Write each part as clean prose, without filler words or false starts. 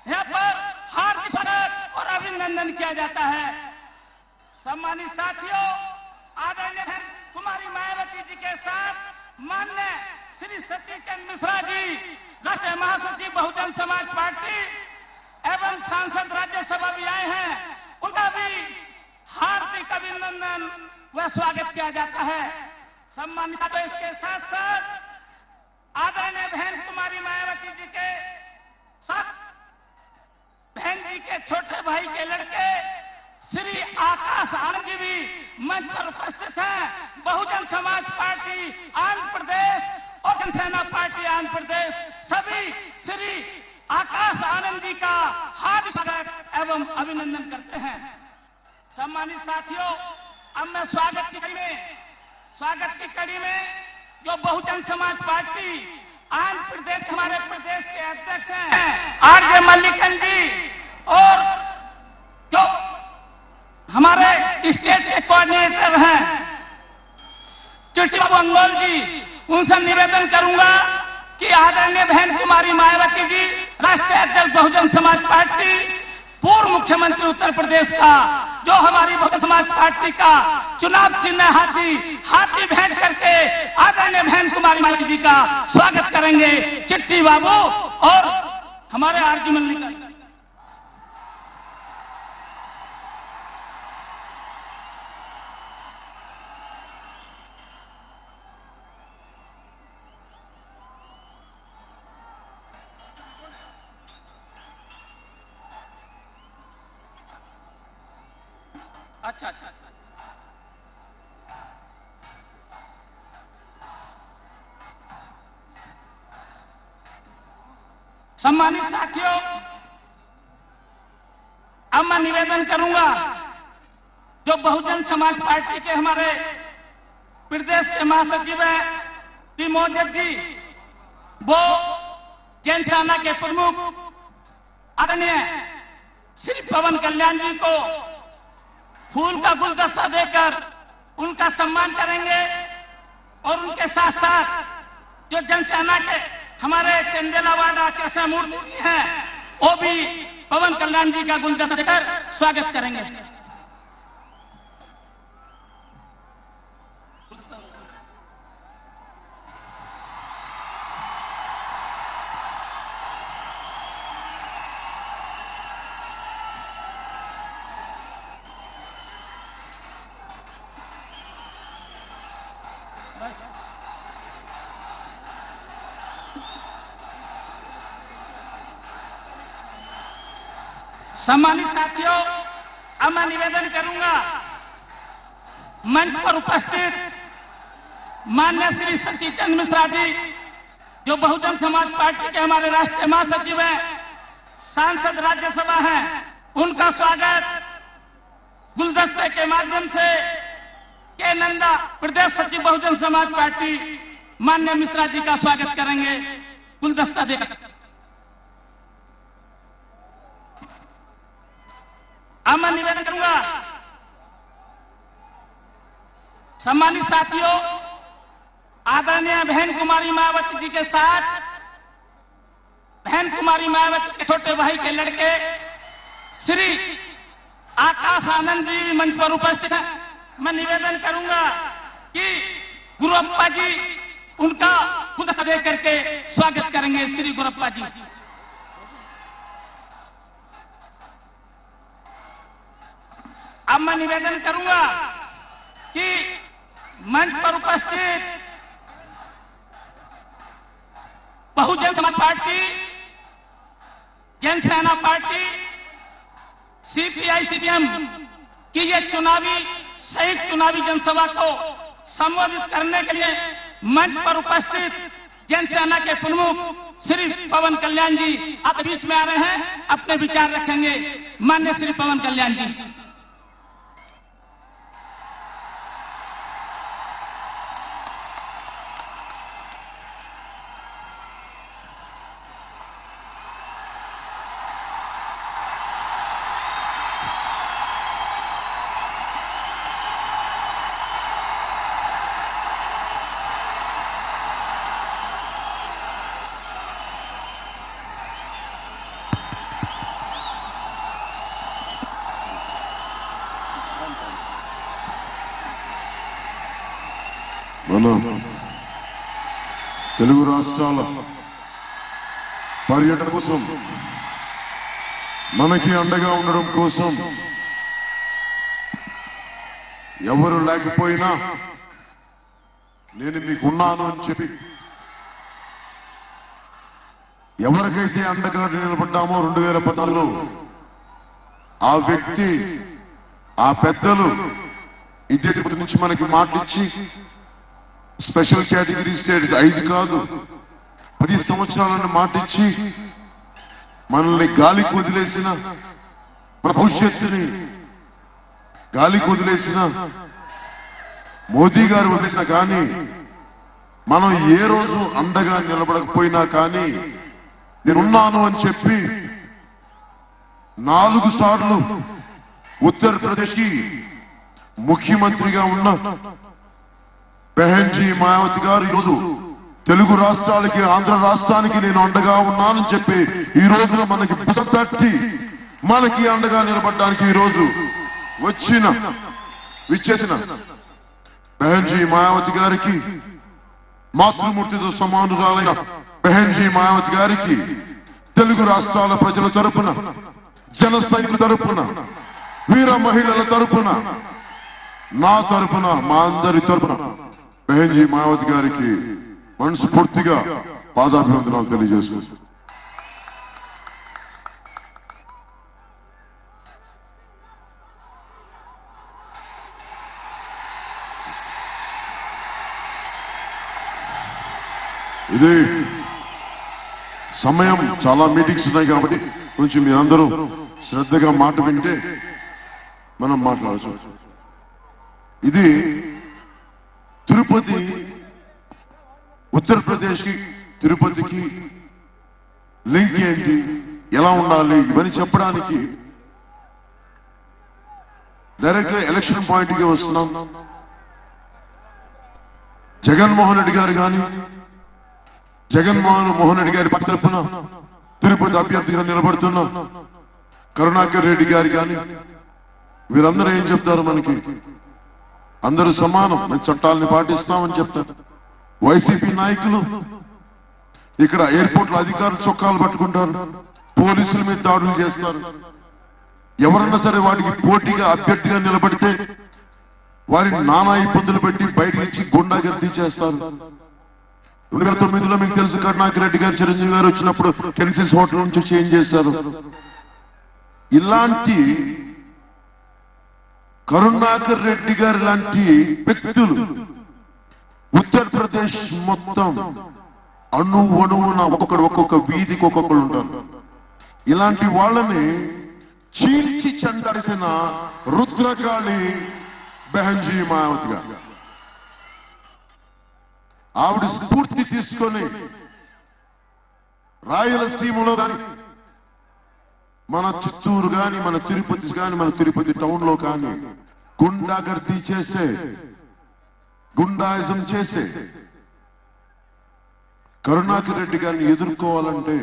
यहाँ पर हार्दिक स्वागत और अभिनंदन किया जाता है। सम्मानित साथियों, आदरणीय कुमारी मायावती जी के साथ माननीय श्री सतीश चंद्र मिश्रा जी, राष्ट्रीय महासचिव बहुजन समाज पार्टी एवं सांसद राज्यसभा भी आए हैं, उनका भी हार्दिक अभिनंदन व स्वागत किया जाता है। सम्मानित साथियों, इसके साथ साथ आदरणीय बहन कुमारी मायावती जी के साथ बहन जी के छोटे भाई के लड़के श्री आकाश आनंद जी भी मंच पर उपस्थित हैं। बहुजन समाज पार्टी आंध्र प्रदेश और जनसेना पार्टी आंध्र प्रदेश सभी श्री आकाश आनंद जी का हार्दिक स्वागत एवं अभिनंदन करते हैं। सम्मानित साथियों, अब मैं स्वागत की कड़ी में जो बहुजन समाज पार्टी आंध्र प्रदेश हमारे प्रदेश के अध्यक्ष हैं आरजे मल्लिकन जी और जो हमारे स्टेट के कोऑर्डिनेटर हैं चिट्ठी बाबू अंगोल जी, उनसे निवेदन करूंगा कि आदरणीय बहन कुमारी मायावती जी, राष्ट्रीय अध्यक्ष बहुजन समाज पार्टी, पूर्व मुख्यमंत्री उत्तर प्रदेश का, जो हमारी बहुजन समाज पार्टी का चुनाव चिन्ह हाथी भेंट करके आदरणीय बहन कुमारी मायावती जी का स्वागत करेंगे। चिट्ठी बाबू और हमारे आरजी मल्लिकन। अच्छा। सम्मानित साथियों, अब मैं निवेदन करूंगा जो बहुजन समाज पार्टी के हमारे प्रदेश के महासचिव हैं पी मोहम्मद जी, वो जनसेना के प्रमुख आदरणीय श्री पवन कल्याण जी को फूल का गुलदस्ता देकर उनका सम्मान करेंगे और उनके साथ साथ जो जनसेना के हमारे चंदेलावाड़ा के मूर्ति हैं, वो भी पवन कल्याण जी का गुलदस्ता देकर स्वागत करेंगे। सम्मानित साथियों, अब मैं निवेदन करूंगा मंच पर उपस्थित माननीय श्री सतीश चंद्र मिश्रा जी, जो बहुजन समाज पार्टी के हमारे राष्ट्रीय महासचिव हैं, सांसद राज्यसभा हैं, उनका स्वागत गुलदस्ते के माध्यम से के नंदा प्रदेश सचिव बहुजन समाज पार्टी माननीय मिश्रा जी का स्वागत करेंगे गुलदस्ता देकर। अब मैं निवेदन करूंगा सम्मानित साथियों, आदरणीय बहन कुमारी मायावती जी के साथ बहन कुमारी मायावती के छोटे भाई के लड़के श्री आकाश आनंद जी मंच पर उपस्थित हैं। मैं निवेदन करूंगा कि गुरुअप्पा जी उनका गुलदस्ता दे करके स्वागत करेंगे श्री गुरुअप्पा जी। अब मैं निवेदन करूंगा कि मंच पर उपस्थित बहुजन Samaj party, Janasena party, CPI CPM की ये संयुक्त चुनावी जनसभा को संबोधित करने के लिए मंच पर उपस्थित जनसेना के प्रमुख श्री पवन कल्याण जी आप बीच में आ रहे हैं, अपने विचार रखेंगे। माननीय श्री पवन कल्याण जी। మన తెలుగు రాష్ట్రాల పర్యటన కోసం మనకి అండగా ఉండడం కోసం ఎవరు లేకపోయినా నేను మీకున్నాను అని చెప్పి ఎవరికైతే అండగా నిలబడ్డామో 2014లో ఆ వ్యక్తి ఆ పెద్దలు ఇదే తిరుపతి నుంచి మనకి మాటిచ్చి స్పెషల్ కేటగిరీ స్టేటస్ 5 కాదు 10 సంవత్సరాలను మాటిచ్చి మనల్ని గాలికి వదిలేసిన మన భవిష్యత్తుని గాలికి వదిలేసిన మోదీ గారు వదిలేసిన కానీ మనం ఏ రోజు అండగా నిలబడకపోయినా కానీ నేనున్నాను అని చెప్పి 4 సార్లు ఉత్తరప్రదేశ్కి ముఖ్యమంత్రిగా ఉన్న బెహన్జీ మాయావతి గారు ఈరోజు తెలుగు రాష్ట్రాలకి ఆంధ్ర రాష్ట్రానికి నేను అండగా ఉన్నానని చెప్పి ఈ రోజున మనకి భుజం తట్టి మనకి అండగా నిలబడడానికి ఈ రోజు విచ్చేసిన బెహన్జీ మాయావతి గారికి మాతృమూర్తితో సమానురాలైన బెహన్జీ మాయావతి గారికి తెలుగు రాష్ట్రాల ప్రజల తరపున జన సైనికుల తరపున వీర మహిళల తరపున నా తరపున మా అందరి తరపున బెహన్జీ మాయావతి గారికి మనస్ఫూర్తిగా పాదాభివందనాలు తెలియజేస్తున్నాను. ఇది సమయం చాలా మీటింగ్స్ ఉన్నాయి కాబట్టి కొంచెం మీరందరూ శ్రద్ధగా మాట వింటే మనం మాట్లాడచ్చు. ఇది తిరుపతి ఉత్తరప్రదేశ్కి తిరుపతికి లింక్ ఏంటి, ఎలా ఉండాలి ఇవన్నీ చెప్పడానికి డైరెక్ట్ గా ఎలక్షన్ పాయింట్కి వస్తున్నాం. జగన్మోహన్ రెడ్డి గారు కానీ జగన్మోహన్ రెడ్డి గారి తరపున తిరుపతి అభ్యర్థిగా నిలబడుతున్న కరుణాకర్ రెడ్డి గారు కానీ వీరందరూ ఏం చెప్తారు, మనకి అందరూ సమానం, మేము చట్టాలని పాటిస్తామని చెప్తారు. వైసీపీ నాయకులు ఇక్కడ ఎయిర్పోర్ట్ లో అధికారులు చొక్కాలు పట్టుకుంటారు, పోలీసుల మీద దాడులు చేస్తారు. ఎవరన్నా సరే వాటికి పోటీగా అభ్యర్థిగా నిలబడితే వారిని నానా ఇబ్బందులు పెట్టి బయటకు ఇచ్చి గుండాగర్దీ చేస్తారు. 2009లో మీకు తెలుసు, కరుణాకర్ రెడ్డి గారు చిరంజీవి గారు వచ్చినప్పుడు కెన్సిస్ హోటల్ నుంచి చేంజ్ చేశారు. ఇలాంటి కరుణాకర్ రెడ్డి గారు లాంటి వ్యక్తులు ఉత్తరప్రదేశ్ మొత్తం అణువున ఒక్కొక్క వీధికి ఒక్కొక్కరు ఉంటారు. ఇలాంటి వాళ్ళని చీల్చి చెండాడిసిన రుద్రకాళి బెహన్జీ మాయావతి గారు. ఆవిడ స్ఫూర్తి తీసుకొని రాయలసీమలో కానీ మన చిత్తూరు కానీ మన తిరుపతి కానీ మన తిరుపతి టౌన్ లో కానీ గుండాగర్దీ చేసే గుండాయిజం చేసే కరుణాకర్ రెడ్డి గారిని ఎదుర్కోవాలంటే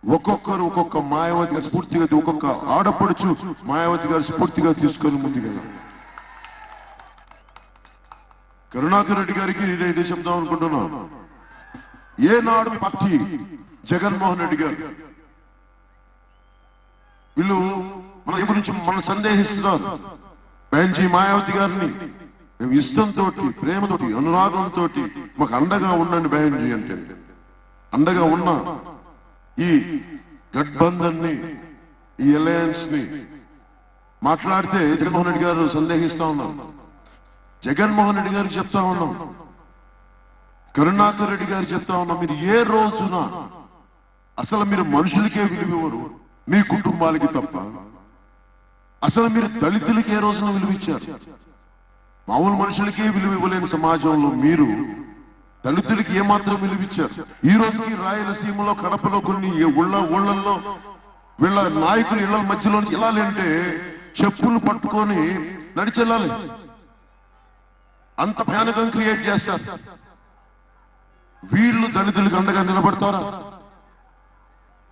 ఒక్కొక్కరు ఒక్కొక్క మాయావతి గారి స్ఫూర్తిగా, ఒక్కొక్క ఆడపడుచు మాయావతి గారి స్ఫూర్తిగా తీసుకొని ముందుగా కరుణాకర్ రెడ్డి గారికి ఇదే చెప్దాం అనుకుంటున్నాను. ఏనాడు పార్టీ జగన్మోహన్ రెడ్డి గారు వీళ్ళు మన గురించి మనం సందేహిస్తున్నారు. బెహన్జీ మాయావతి గారిని మేము ఇష్టంతో, ప్రేమతోటి, అనురాగంతో మాకు అండగా ఉండండి బెహన్జీ అంటే అండగా ఉన్న ఈ గఠబంధన్ ని, ఈ అలయన్స్ ని మాట్లాడితే జగన్మోహన్ రెడ్డి గారు సందేహిస్తా ఉన్నాం. జగన్మోహన్ రెడ్డి గారికి చెప్తా ఉన్నాం, కరుణాకర్ రెడ్డి గారు చెప్తా ఉన్నాం, మీరు ఏ రోజున అసలు మీరు మనుషులకే విలువరు, మీ కుటుంబాలకి తప్ప. అసలు మీరు దళితులకి ఏ రోజున విలువిచ్చారు? మామూలు మనుషులకే విలువ ఇవ్వలేని సమాజంలో మీరు దళితులకి ఏమాత్రం విలువిచ్చారు? ఈ రోజుకి రాయలసీమలో, కడపలో కొన్ని ఊళ్ళల్లో వీళ్ళ నాయకులు ఇళ్ల మధ్యలోంచి వెళ్ళాలి అంటే చెప్పులు పట్టుకొని నడిచెళ్ళాలి. అంత భయానకం క్రియేట్ చేస్తారు. వీళ్ళు దళితులకు అండగా నిలబడతారా?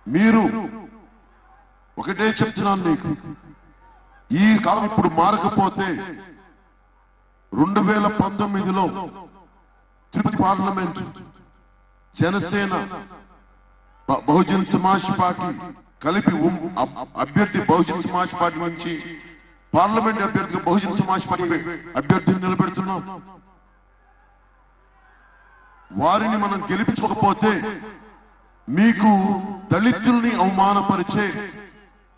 మీరు ఒకటే చెప్తున్నాను మీకు, ఈ కాలం ఇప్పుడు మారకపోతే 2019లో తిరుపతి పార్లమెంట్ జనసేన బహుజన్ సమాజ్ పార్టీ కలిపి అభ్యర్థి బహుజన్ సమాజ్ పార్టీ నుంచి పార్లమెంట్ అభ్యర్థిగా బహుజన్ సమాజ్ పార్టీ అభ్యర్థిని నిలబెడుతున్నాం. వారిని మనం గెలిపించకపోతే మీకు దళితుల్ని అవమానపరిచే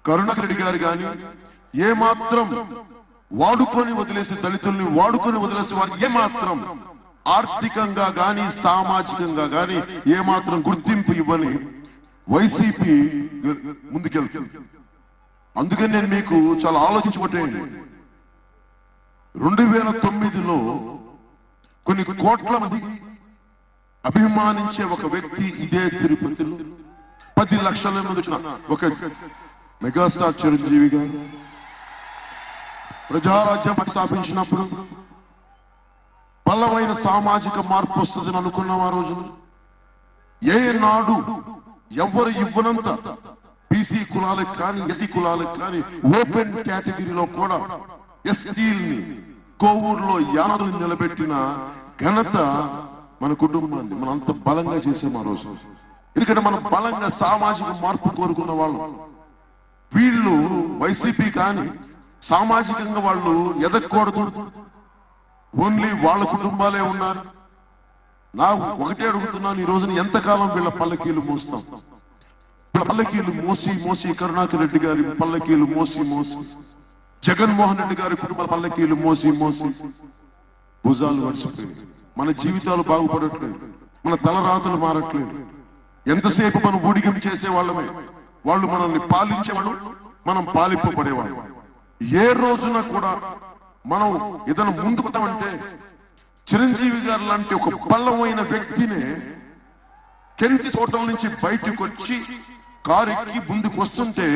కరుణాకర్ రెడ్డి గారు కానీ ఏమాత్రం వాడుకొని వదిలేసి దళితుల్ని వాడుకొని వదిలేసి వారికి ఏమాత్రం ఆర్థికంగా గాని సామాజికంగా గాని ఏమాత్రం గుర్తింపు ఇవ్వని వైసీపీ ముందుకెళ్తుంది. అందుకని నేను మీకు చాలా ఆలోచించుకుంటేయండి. 2009లో కొన్ని కోట్ల మంది అభిమానించే ఒక వ్యక్తి ఇదే తిరుపతిలో 10 లక్షల మంది వచ్చిన ఒక మెగాస్టార్ చిరంజీవి గారు ప్రజారాజ్యం స్థాపించినప్పుడు బలమైన సామాజిక మార్పు వస్తుందని అనుకున్నాం. ఆ రోజు ఏనాడు ఎవరు ఇవ్వనంత బీసీ కులాలకు కానీ ఎస్సీ కులాలకు కానీ ఓపెన్ కేటగిరీలో కూడా ఎస్సీల్ని కోవూరులో యానదులు నిలబెట్టిన ఘనత మన కుటుంబాన్ని మనం అంత బలంగా చేసాం ఆ రోజు. ఎందుకంటే మనం బలంగా సామాజిక మార్పు కోరుకున్న వాళ్ళం. వీళ్ళు వైసీపీ కానీ సామాజికంగా వాళ్ళు ఎదగకూడదు, ఓన్లీ వాళ్ళ కుటుంబాలే ఉన్నారు. నాకు ఒకటే అడుగుతున్నాను, ఈ రోజున ఎంతకాలం వీళ్ళ పల్లకీలు మోస్తాం? పల్లకీలు మోసి మోసి కరుణాకర్ రెడ్డి గారి పల్లకీలు మోసి మోసి జగన్మోహన్ రెడ్డి గారి కుటుంబ పల్లకీలు మోసి మోసి భుజాలు వడిచిపోయి మన జీవితాలు బాగుపడట్లేదు, మన తలరాతలు మారట్లేదు. ఎంతసేపు మనం ఊడిగం చేసేవాళ్ళమే, వాళ్ళు మనల్ని పాలించేవాళ్ళు, మనం పాలింపబడేవాళ్ళు. ఏ రోజున కూడా మనం ఏదైనా ముందుకుతామంటే చిరంజీవి గారు లాంటి ఒక బలమైన వ్యక్తినే కెన్సీ హోటల్ నుంచి బయటకు వచ్చి కారు ఎక్కి ముందుకు వస్తుంటే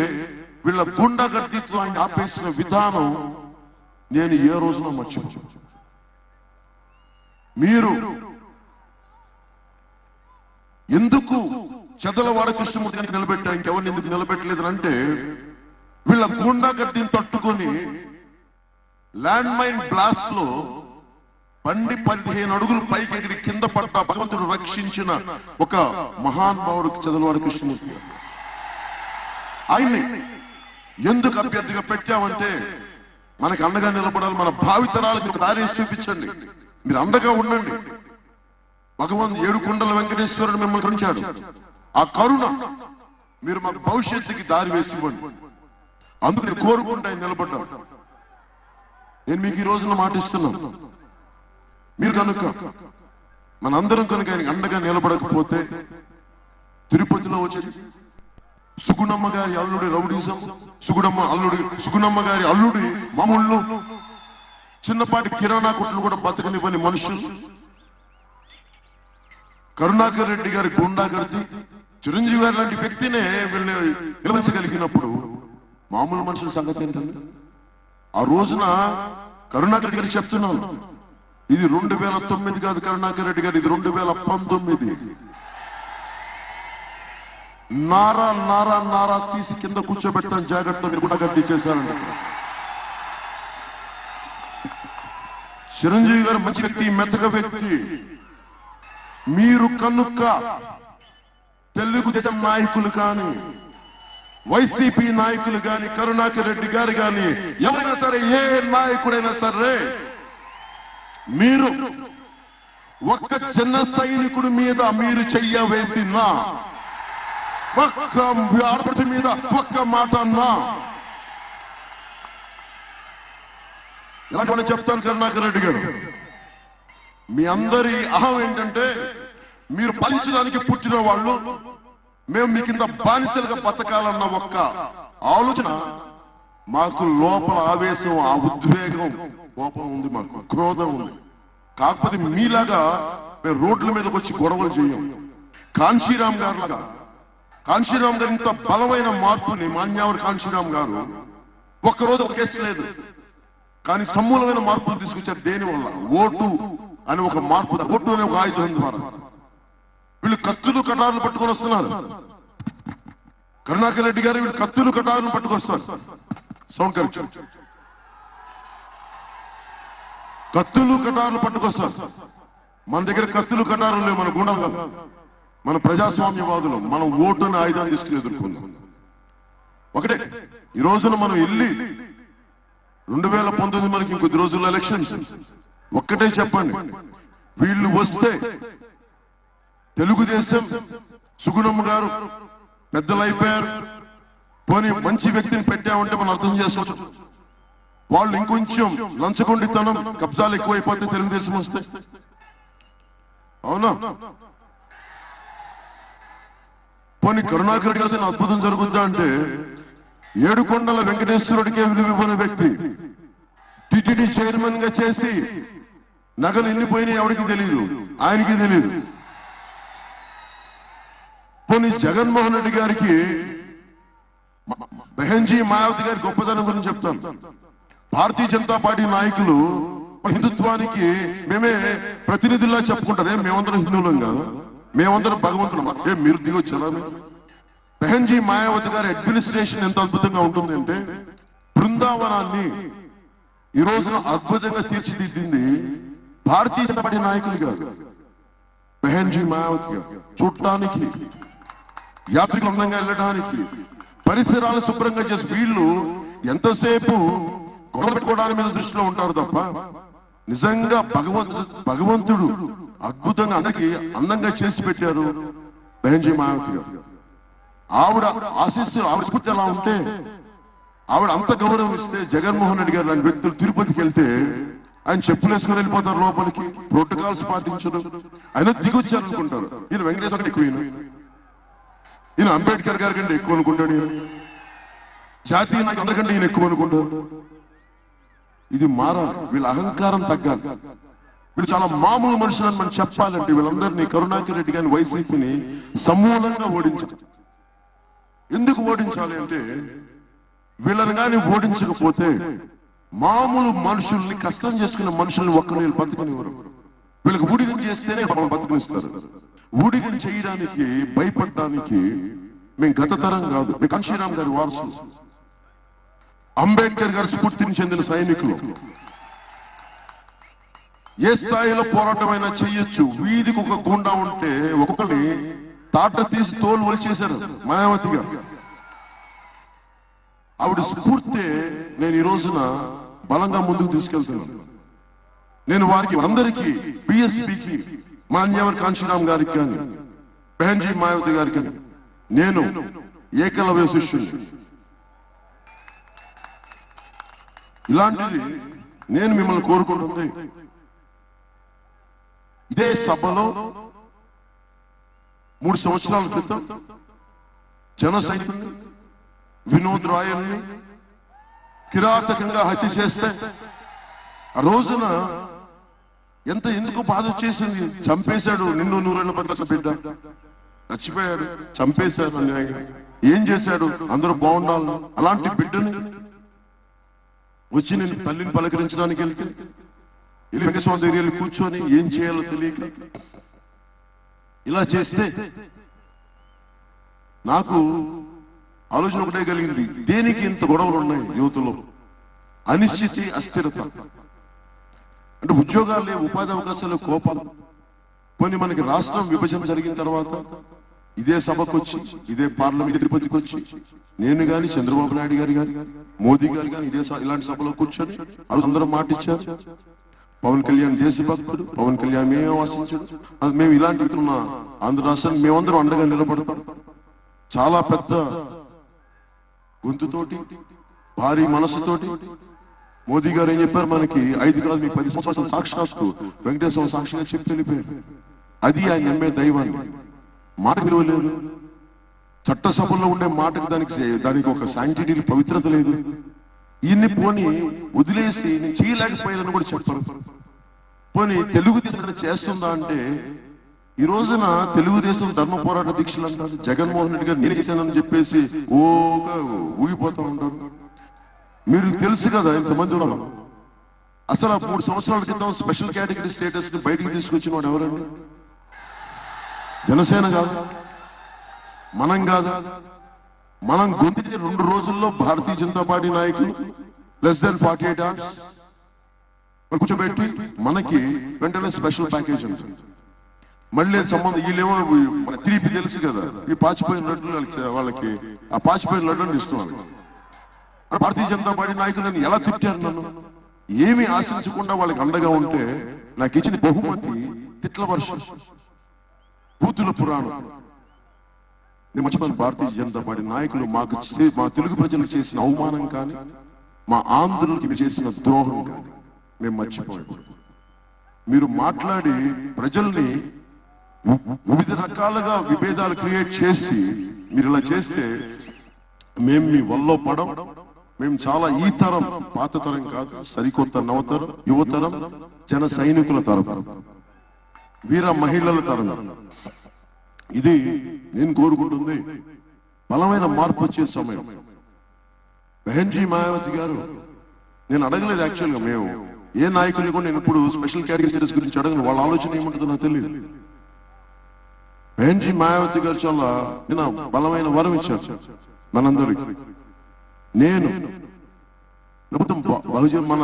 వీళ్ళ గుండాగర్దీతో ఆయన ఆపేసిన విధానం నేను ఏ రోజున మర్చిపోయాను. మీరు ఎందుకు చెదలవాడ కృష్ణమూర్తి గారికి నిలబెట్టారు, ఇంకెవరిని ఎందుకు నిలబెట్టలేదు అంటే వీళ్ళ గుండాగర్దీని తట్టుకొని ల్యాండ్ మైన్ బ్లాస్ట్ లో బండి 15 అడుగులు పైకి ఎగిరి కింద పడ్డ భగవంతుడు రక్షించిన ఒక మహానుభావుడు చదలవాడ కృష్ణమూర్తి గారు. ఆయన్ని ఎందుకు అభ్యర్థిగా పెట్టామంటే మనకి అండగా నిలబడాలి, మన భావితరాలకు దారేసి చూపించండి, మీరు అండగా ఉండండి. భగవంతు 7 కొండల వెంకటేశ్వరుడు మిమ్మల్ని కరుణించాడు. ఆ కరుణ మీరు మాకు భవిష్యత్తుకి దారి వేసి ఇవ్వండి. అందుకు నేను కోరుకుంటా నిలబడ్డాను. నేను మీకు ఈ రోజున మాటిస్తున్నాను, మీరు కనుక మనందరం కనుక ఆయనకి అండగా నిలబడకపోతే తిరుపతిలో వచ్చేది సుగుణమ్మ గారి అల్లుడి రౌడీజం, సుగుణమ్మ గారి అల్లుడి మామూళ్ళు, చిన్నపాటి కిరాణా కొట్లు కూడా బతకనివ్వని మనుషులు, కరుణాకర్ రెడ్డి గారి గుండాగర్ది, చిరంజీవి గారి లాంటి వ్యక్తినే వీళ్ళని నిలవించగలిగినప్పుడు మామూలు మనుషుల సంగతి ఏంటండి? ఆ రోజున కరుణాకర్ రెడ్డి గారు చెప్తున్నాను, ఇది 2009 కాదు కరుణాకర్ రెడ్డి గారు, ఇది 2019. నారా నారా నారా తీసి కింద కూర్చోబెట్టాను, జాగ్రత్త మీరు కూడా గడ్డి చేశారంట. చిరంజీవి గారు మంచి వ్యక్తి, మెత్తగ వ్యక్తి. మీరు కనుక తెలుగుదేశం నాయకులు కానీ వైసీపీ నాయకులు కానీ కరుణాకర్ రెడ్డి గారు కానీ ఎవరైనా సరే, ఏ నాయకుడైనా సరే, మీరు ఒక్క చిన్న సైనికుడి మీద మీరు చెయ్య వేసినా, ఒక్క ఆడపడి మీద ఒక్క మాట అన్నా, ఎలాంటి చెప్తాను కరుణాకర్ రెడ్డి గారు, మీ అందరి అహం ఏంటంటే మీరు పాలించడానికి పుట్టిన వాళ్ళు, మేము మీ కింద బానిసలుగా బతకాలన్న ఒక్క ఆలోచన మాకు లోపల ఆవేశం, ఆ ఉద్వేగం, కోపం ఉంది, మాకు క్రోధం ఉంది. కాకపోతే మీలాగా మేము రోడ్ల మీదకి వచ్చి గొడవలు చేయం. కాంశీరామ్ గారు లాగా, కాంశీరామ్ గారు ఇంత బలమైన మార్పుని మాన్యావరి కాంశీరామ్ గారు ఒక్కరోజు ఒక కేసు లేదు, కానీ సమూలమైన మార్పులు తీసుకొచ్చారు. దేని వల్ల? ఓటు అని ఒక మార్పు, ఓటు అనే ఒక ఆయుధం ద్వారా. వీళ్ళు కత్తులు కటారులు పట్టుకొని వస్తున్నారు. కరుణాకర్ రెడ్డి గారు వీళ్ళు కత్తులు కటారులు పట్టుకొస్తారు. Sound correct. కత్తులు కటారులు పట్టుకొస్తారు. మన దగ్గర కత్తులు కటారు లేవు, మన గుండాలు, మన ప్రజాస్వామ్యవాదులు. మనం ఓటుని ఆయుధాన్ని తీసుకుని ఎదుర్కొందాం. ఒకటే ఈ రోజున మనం వెళ్ళి 2019 మనకి ఇంకొద్ది రోజుల్లో ఎలక్షన్స్. ఒక్కటే చెప్పండి, వీళ్ళు వస్తే తెలుగుదేశం సుగుణమ్మ గారు పెద్దలు అయిపోయారు, పోనీ మంచి వ్యక్తిని పెట్టామంటే మనం అర్థం చేసుకోవచ్చు. వాళ్ళు ఇంకొంచెం లంచగొండితనం కబ్జాలు ఎక్కువైపోతే తెలుగుదేశం వస్తే, అవునా? పోనీ కరుణాకర్ గారి అద్భుతం జరుగుద్దా అంటే, ఏడుకొండల వెంకటేశ్వరుడికే విలువివ్వని వ్యక్తి టిటిడి చైర్మన్ గా చేసి నగలు ఎన్నిపోయినాయి ఎవరికి తెలియదు, ఆయనకి తెలియదు. పోనీ జగన్మోహన్ రెడ్డి గారికి బెహన్జీ మాయావతి గారి గొప్పతనం గురించి చెప్తాను. భారతీయ జనతా పార్టీ నాయకులు హిందుత్వానికి మేమే ప్రతినిధుల్లా చెప్పుకుంటారే, మేమందరం హిందువులం కాదు, మేమందరం భగవంతులం. మీరు దిగొచ్చారా? బెహన్జీ మాయావతి గారి అడ్మినిస్ట్రేషన్ ఎంత అద్భుతంగా ఉంటుంది అంటే, బృందావనాన్ని ఈ రోజున అద్భుతంగా తీర్చిదిద్దింది భారతీయ జనతా పార్టీ నాయకులు కాదు, బెహన్జీ మాయావతి గారు. చూడటానికి, యాత్రికులు అందంగా వెళ్ళడానికి, పరిసరాలు శుభ్రంగా చేసి వీళ్ళు ఎంతసేపు గొడవ పెట్టుకోవడానికి మీద దృష్టిలో ఉంటారు తప్ప నిజంగా భగవంతుడు అద్భుతంగా అందరికీ అందంగా చేసి పెట్టారు బెహన్జీ మాయావతి గారు. ఆవిడ ఆశీస్సులు, ఆవిడ స్ఫూర్తి ఎలా ఉంటే, ఆవిడ అంత గౌరవం ఇస్తే జగన్మోహన్ రెడ్డి గారు లాంటి వ్యక్తులు తిరుపతికి వెళ్తే ఆయన చెప్పులు వేసుకుని వెళ్ళిపోతారు లోపలికి, ప్రోటోకాల్స్ పాటించరు. ఆయన దిగొచ్చారనుకుంటారు. ఈయన వెంకటేశ్వర ఎక్కువ, ఈయన అంబేద్కర్ గారి కంటే ఎక్కువ అనుకుంటాడు, జాతీయ నాయకులు అందరికంటే ఈయన ఎక్కువ అనుకుంటారు. ఇది మారాలి, వీళ్ళ అహంకారం తగ్గాలి. వీళ్ళు చాలా మామూలు మనుషులని మనం చెప్పాలంటే వీళ్ళందరినీ, కరుణాకర్ రెడ్డి గారిని, వైసీపీని సమూలంగా ఓడించాలి. ఎందుకు ఓడించాలి అంటే, వీళ్ళని కానీ ఓడించకపోతే మామూలు మనుషుల్ని, కష్టం చేసుకున్న మనుషుల్ని ఒక్కరు వీళ్ళు బతుకునివ్వరు. వీళ్ళకి ఊడిగం చేస్తేనే మనం బతుకునిస్తారు. ఊడిగం చేయడానికి భయపడడానికి మేము గత తరం కాదు, మేము కాంశీరామ్ గారి వారసులు, అంబేద్కర్ గారి స్ఫూర్తిని చెందిన సైనికులు. ఏ స్థాయిలో పోరాటమైనా చెయ్యొచ్చు. వీధికి ఒక గుండా ఉంటే ఒక్కొక్కటి తాట తీసి తోలు వలిచేశారు మాయావతి గారు. ఆవిడ స్ఫూర్తి నేను ఈ రోజున బలంగా ముందుకు తీసుకెళ్తున్నాను. నేను వారికి అందరికీ, బిఎస్పీకి, మాన్యవర్ కాంశీరామ్ గారికి కానీ, బెహన్జీ మాయావతి గారికి కానీ, నేను ఏకలవ్య శిష్యుని. ఇలాంటిది నేను మిమ్మల్ని కోరుకుంటుంది, ఇదే సభలో 3 సంవత్సరాల క్రితం జన సైనికుల్ని, వినోద్ రాయల్ని కిరాతకంగా హత్య చేస్తే ఆ రోజున ఎందుకు బాధ వచ్చేసింది. చంపేశాడు, నిన్ను 100 బిడ్డ చచ్చిపోయాడు, చంపేశాడు అన్యాయంగా. ఏం చేశాడు? అందరూ బాగుండాలి. అలాంటి బిడ్డని వచ్చి నేను తల్లిని పలకరించడానికి వెళ్తే వెంకటేశ్వర దగ్గర కూర్చొని ఏం చేయాలో తెలియక ఇలా చేస్తే నాకు ఆలోచన ఒకటే కలిగింది, దేనికి ఇంత గొడవలు ఉన్నాయి యువతలో? అనిశ్చితి, అస్థిరత. అంటే ఉద్యోగాలు లేవు, ఉపాధి అవకాశాలు, కోపాలు. కొన్ని మనకి రాష్ట్రం విభజన జరిగిన తర్వాత ఇదే సభకు వచ్చి, ఇదే పార్లమెంట్ తిరుపతికి వచ్చి నేను కానీ, చంద్రబాబు నాయుడు గారు కానీ, మోదీ గారు కానీ ఇలాంటి సభలో కూర్చొని అందరూ మాట ఇచ్చారు. పవన్ కళ్యాణ్ దేశభక్తుడు, పవన్ కళ్యాణ్ మేమే ఆశించాడు, అది మేము ఇలాంటి ఉన్న ఆంధ్ర రాష్ట్రానికి మేమందరం అండగా నిలబడతాం. చాలా పెద్ద గొంతుతోటి, భారీ మనసుతోటి మోదీ గారు ఏం చెప్పారు, మనకి 5 కాదు మీకు 10 సంవత్సరాలు సాక్షాత్తు వెంకటేశ్వర సాక్షిగా చెప్పి వెళ్ళిపోయారు. అది ఆయన నమ్మే దైవాన్ని. మాట విలువ లేదు, చట్టసభల్లో ఉండే మాటకి దానికి ఒక శాంక్టిటీ, పవిత్రత లేదు. ఈయన్ని పోని వదిలేసి నేను చేయలేకపోయానని కూడా చెప్పారు. పోనీ తెలుగుదేశం చేస్తుందా అంటే, ఈ రోజున తెలుగుదేశం ధర్మ పోరాట దీక్షలు అంటారు. జగన్మోహన్ రెడ్డి గారు నేను చేశానని చెప్పేసి ఓగా ఊగిపోతూ ఉంటారు. మీరు తెలుసు కదా ఇంతమంది ఉన్నారు. అసలు 3 సంవత్సరాల క్రితం స్పెషల్ కేటగిరీ స్టేటస్ ని బయటికి తీసుకొచ్చిన వాడు ఎవరండి? జనసేన కాదు, మనం కాదు. మనం గొంతుకి 2 రోజుల్లో భారతీయ జనతా పార్టీ నాయకులు less than 48 hours కూర్చోబెట్టి మనకి వెంటనే స్పెషల్ ప్యాకేజ్ ఉంటుంది. మళ్ళీ సంబంధం వీళ్ళేమో మన తీపి తెలుసు కదా, ఈ పాచిపోయిన లడ్డు వాళ్ళకి ఆ పాచిపోయిన లడ్డు ఇష్టం. భారతీయ జనతా పార్టీ నాయకులను ఎలా తిట్టారు నన్ను, ఏమి ఆశించకుండా వాళ్ళకి అండగా ఉంటే నాకు ఇచ్చిన బహుమతి తిట్ల వర్షం, బూతుల పురాణం. నేను మర్చిపోయిన భారతీయ జనతా పార్టీ నాయకులు మా తెలుగు ప్రజలకు చేసిన అవమానం కానీ, మా ఆంధ్రులకు చేసిన ద్రోహం కానీ మేము మర్చిపోయాం. మీరు మాట్లాడి ప్రజల్ని వివిధ రకాలుగా విభేదాలు క్రియేట్ చేసి మీరు ఇలా చేస్తే మేము మీ వల్లో పడం. మేము చాలా ఈ తరం, పాత తరం కాదు, సరికొత్త నవతరం, యువతరం, జన సైనికుల తరం, వీర మహిళల తరం. ఇది నేను కోరుకుంటుంది బలమైన మార్పు వచ్చే సమయం. బెహన్జీ మాయావతి గారు, నేను అడగలేదు యాక్చువల్గా, మేము ఏ నాయకుల్ని కూడా నేను ఇప్పుడు స్పెషల్ కేటగిరీ స్టేటస్ గురించి అడగను, వాళ్ళ ఆలోచన ఏముంటుందో నాకు తెలియదు. బెహన్జీ మాయావతి గారు చాలా నిన్న బలమైన వరం ఇచ్చారు మనందరికి. నేను బహుజన్ మన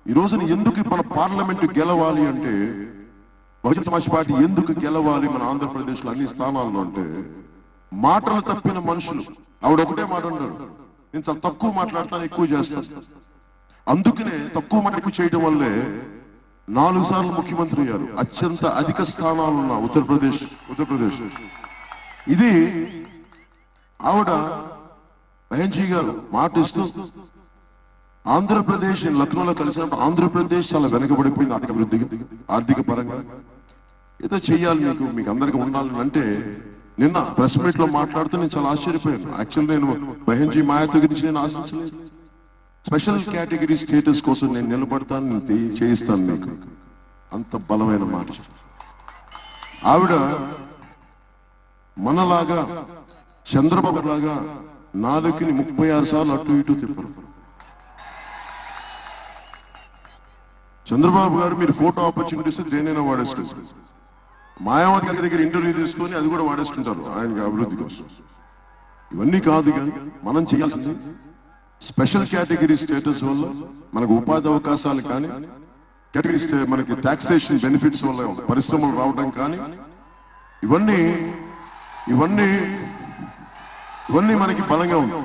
ఈ రోజున ఎందుకు మన పార్లమెంట్ గెలవాలి అంటే, బహుజన్ సమాజ్ పార్టీ ఎందుకు గెలవాలి మన ఆంధ్రప్రదేశ్ లో అన్ని స్థానాల్లో అంటే, మాటలు తప్పిన మనుషులు. ఆవిడ ఒకటే మాట అంటారు, నేను చాలా తక్కువ మాట్లాడతాను, ఎక్కువ చేస్తాను. అందుకనే తక్కువ మాట ఎక్కువ చేయడం వల్లే 4 సార్లు ముఖ్యమంత్రి అయ్యారు. అత్యంత అధిక స్థానాలు ఉన్న ఉత్తరప్రదేశ్. ఇది ఆవిడ బెహన్జీ గారు మాట ఇస్తూ, ఆంధ్రప్రదేశ్ లక్నోలో కలిసినప్పుడు ఆంధ్రప్రదేశ్ చాలా వెనకబడిపోయింది ఆర్థిక పరంగా, ఏదో చెయ్యాలి, మీకు అందరికీ ఉండాలని అంటే, నిన్న ప్రెస్ మీట్ లో మాట్లాడుతూ నేను చాలా ఆశ్చర్యపోయాను. యాక్చువల్ నేను బెహన్జీ మాయావతి గురించి నేను ఆశించలేదు. స్పెషల్ కేటగిరీ స్టేటస్ కోసం నేను నిలబడతాను, నేను చేయిస్తాను మీకు, అంత బలమైన మాట. ఆవిడ మనలాగా చంద్రబాబు లాగా నాలుగుని 36 సార్లు అటు ఇటు తిప్పారు. చంద్రబాబు గారు మీరు ఫోటో ఆపర్చునిటీస్ దేనైనా వాడేసుకుంటారు. మాయావతి గారి దగ్గర ఇంటర్వ్యూ తీసుకొని అది కూడా వాడేసుకుంటారు ఆయన అభివృద్ధి కోసం. ఇవన్నీ కాదు, కానీ మనం చేయాల్సింది స్పెషల్ కేటగిరీ స్టేటస్ వల్ల మనకు ఉపాధి అవకాశాలు కానీ, కేటగిరీ మనకి టాక్సేషన్ బెనిఫిట్స్ వల్ల పరిశ్రమలు రావడం కానీ, ఇవన్నీ ఇవన్నీ ఇవన్నీ మనకి బలంగా ఉంది.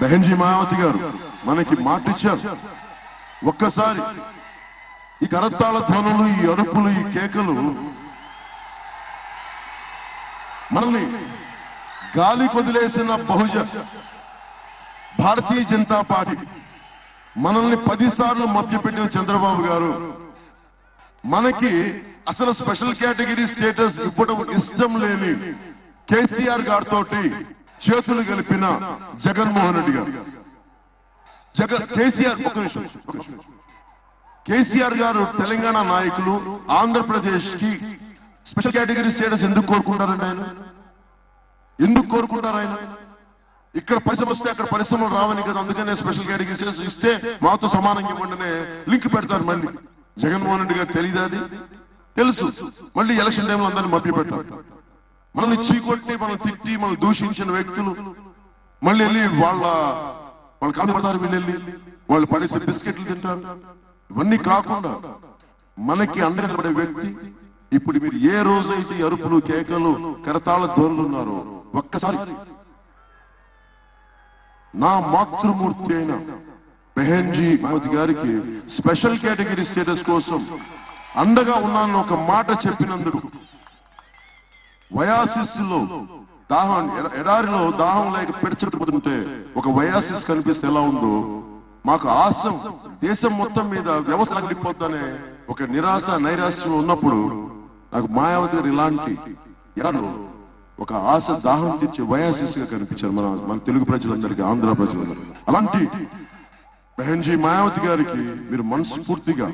బెహన్జీ మాయావతి గారు మనకి మాట ఇచ్చారు. ఒక్కసారి ఈ కరతాళ ధ్వనులు, ఈ అరుపులు, ఈ కేకలు మనల్ని గాలి కొదిలేసిన భారతీయ జనతా పార్టీ, మనల్ని 10 సార్లు మభ్యపెట్టిన చంద్రబాబు గారు, మనకి అసలు స్పెషల్ కేటగిరీ స్టేటస్ ఇవ్వడం ఇష్టం లేని కేసీఆర్ గారితో చేతులు కలిపిన జగన్మోహన్ రెడ్డి గారు. కేసీఆర్ గారు తెలంగాణ నాయకులు ఆంధ్రప్రదేశ్ కి స్పెషల్ కేటగిరీ స్టేటస్ ఎందుకు కోరుకుంటారండి? ఆయన ఎందుకు కోరుకుంటారు? ఆయన ఇక్కడ పరిశ్రమ వస్తే అక్కడ పరిశ్రమలు రావని కదా, అందుకనే స్పెషల్ కేటగిరీ స్టేటస్ ఇస్తే మాతో సమానంగా ఇవ్వండినే లింక్ పెడతారు. మళ్ళీ జగన్మోహన్ రెడ్డి గారు తెలియదు, అది తెలుసు. మళ్ళీ ఎలక్షన్ టైంలో అందరినీ మభ్య పెట్టారు. మనల్ని చీకొట్టి, మనం తిట్టి, మనం దూషించిన వ్యక్తులు మళ్ళీ వెళ్ళి వాళ్ళు కాపాడతారు, వీళ్ళెళ్ళి వాళ్ళు పడేసి బిస్కెట్లు తింటారు. ఇవన్నీ కాకుండా మనకి అండగా నిలబడే వ్యక్తి, ఇప్పుడు మీరు ఏ రోజైతే అరుపులు, కేకలు, కరతాళ ధ్వనులు ఉన్నారో, ఒక్కసారి నా మాతృమూర్తి అయిన బెహన్జీ మాయావతి గారికి స్పెషల్ కేటగిరీ స్టేటస్ కోసం అండగా ఉన్నాను ఒక మాట చెప్పినందుకు, వయాసిస్లో దాహం, ఎడారిలో దాహం లేక పెడిచెట్టుకుంటే ఒక వయాసిస్ కనిపిస్తే ఎలా ఉందో, మాకు ఆశం దేశం మొత్తం మీద వ్యవస్థ అగ్గిపోద్దనే ఒక నిరాశ నైరాశ్యం ఉన్నప్పుడు నాకు మాయావతి గారు ఇలాంటి ఒక ఆశ, దాహం తీర్చే వయాసిస్ గా కనిపించారు మన తెలుగు ప్రజలందరికీ, ఆంధ్ర ప్రజలందరికీ. అలాంటి బెహన్జీ మాయావతి గారికి మీరు మనస్ఫూర్తిగా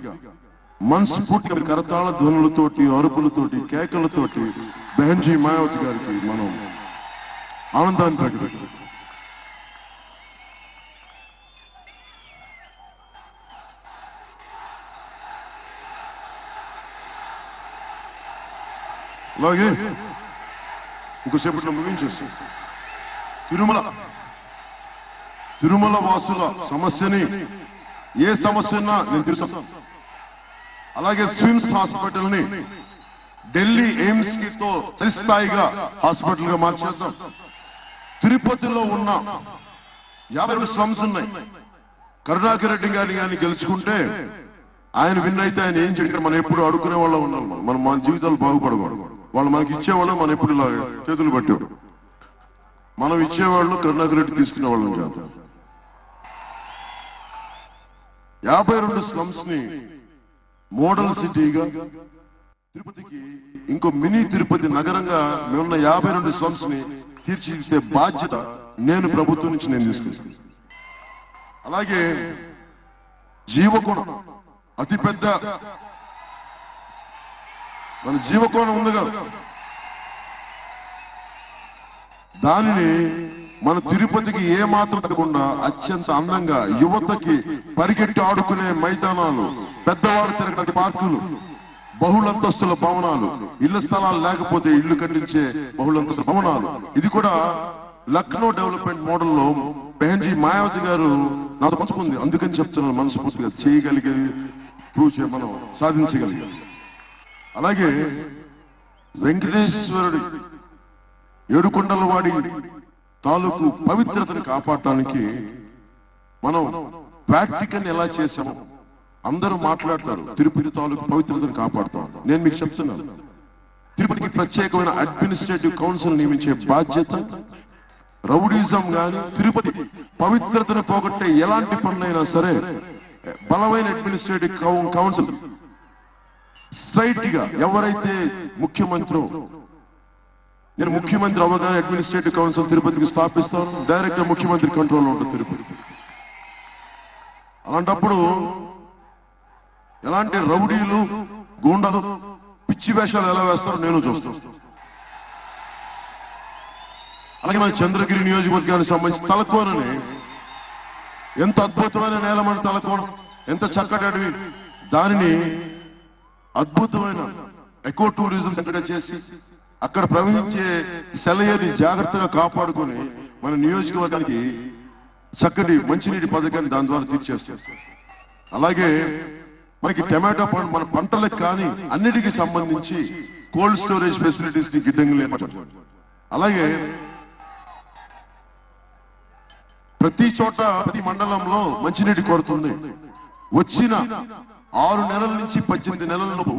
మీరు కరతాళ ధ్వనులతోటి, అరుపులతోటి, కేకలతోటి బెహన్జీ మాయావతి గారికి మనం ఆనందాన్ని ప్రకటిస్తాం. అలాగే ఇంకోసేపట్లో ముగించేస్తాం. తిరుమల వాసుల సమస్యని ఏ సమస్య ఉన్నా నేను తీరుస్తాను. అలాగే స్విమ్స్ హాస్పిటల్ని ఢిల్లీ ఎయిమ్స్ తో సరిస్థాయిగా హాస్పిటల్ గా మార్చేద్దాం. తిరుపతిలో ఉన్న 52 స్లమ్స్ ఉన్నాయి. కరుణాకర్ రెడ్డి గారిని కానీ గెలుచుకుంటే ఆయన విన్ అయితే ఆయన ఏం చేయడం మనం ఎప్పుడు అడుగునే వాళ్ళ ఉన్నాం. మనం మన జీవితాలు బాగుపడకూడదు. వాళ్ళు మనకి ఇచ్చేవాళ్ళు మనం ఎప్పుడు ఇలా చేతులు పట్టేవాడు. మనం ఇచ్చేవాళ్ళు కరుణాకర్ రెడ్డి తీసుకునే వాళ్ళం కాదు. 52 స్లమ్స్ ని మోడల్ సిటీగా తిరుపతికి ఇంకో మినీ తిరుపతి నగరంగా మేమున్న 52 స్లమ్స్ ని తీర్చిదిద్దే బాధ్యత నేను ప్రభుత్వం నుంచి నేను తీసుకుంటాను. అలాగే జీవకోణం అతిపెద్ద మన జీవకోణం ఉంది కదా, దానిని మన తిరుపతికి ఏ మాత్రం తగ్గకుండా అత్యంత అందంగా యువతకి పరిగెట్టి ఆడుకునే మైదానాలు, పెద్దవాడు తిరగటి పార్కులు, బహుళంతస్తుల భవనాలు, ఇళ్ల స్థలాలు లేకపోతే ఇళ్లు కట్టించే బహుళంతస్తుల భవనాలు. ఇది కూడా లక్నో డెవలప్మెంట్ మోడల్లో బెహన్జీ మాయావతి గారు నాతో పంచుకుంది. అందుకని చెప్తున్నాను, మనస్ఫూర్తిగా చేయగలిగేది మనం సాధించగలిగేది. అలాగే వెంకటేశ్వరుడి ఏడుకొండల వాడి తాలూకు పవిత్రతను కాపాడటానికి మనం ప్రాక్టికల్ ఎలా చేసాము అందరూ మాట్లాడతారు. తిరుపతి తాలూకు పవిత్రతను కాపాడుతాం. నేను మీకు చెప్తున్నాను, తిరుపతికి ప్రత్యేకమైన అడ్మినిస్ట్రేటివ్ కౌన్సిల్ నియమించే బాధ్యత, రౌడీజం గాని తిరుపతి పవిత్రతను పోగొట్టే ఎలాంటి పనులైనా సరే బలమైన అడ్మినిస్ట్రేటివ్ కౌన్సిల్ స్ట్రైట్ గా ఎవరైతే ముఖ్యమంత్రి, నేను ముఖ్యమంత్రి అవగానే అడ్మినిస్ట్రేటివ్ కౌన్సిల్ తిరుపతికి స్థాపిస్తాను. డైరెక్ట్ ముఖ్యమంత్రి కంట్రోల్లో ఉంటుంది తిరుపతి. అలాంటప్పుడు ఎలాంటి రౌడీలు, గూండాలు, పిచ్చి వేషాలు ఎలా వేస్తారో నేను చూస్తాను. అలాగే మన చంద్రగిరి నియోజకవర్గానికి సంబంధించి తలకోనని ఎంత అద్భుతమైన నేల మన తలకోన, ఎంత చక్కటి అడవి, దానిని అద్భుతమైన ఎకో టూరిజం సెంటర్గా చేసి అక్కడ ప్రవహించే సెలయేరుని జాగ్రత్తగా కాపాడుకొని మన నియోజకవర్గానికి చక్కటి మంచినీటి పథకాన్ని దాని ద్వారా తీర్చేస్తారు. అలాగే మనకి టమాటో పంట మన పంటలకు కానీ అన్నిటికీ సంబంధించి కోల్డ్ స్టోరేజ్ ఫెసిలిటీస్ ని గిడ్డంగులు ఏర్పడతారు. అలాగే ప్రతి చోట ప్రతి మండలంలో మంచినీటి కొరతుంది. వచ్చిన 6 నెలల నుంచి 18 నెలల్లో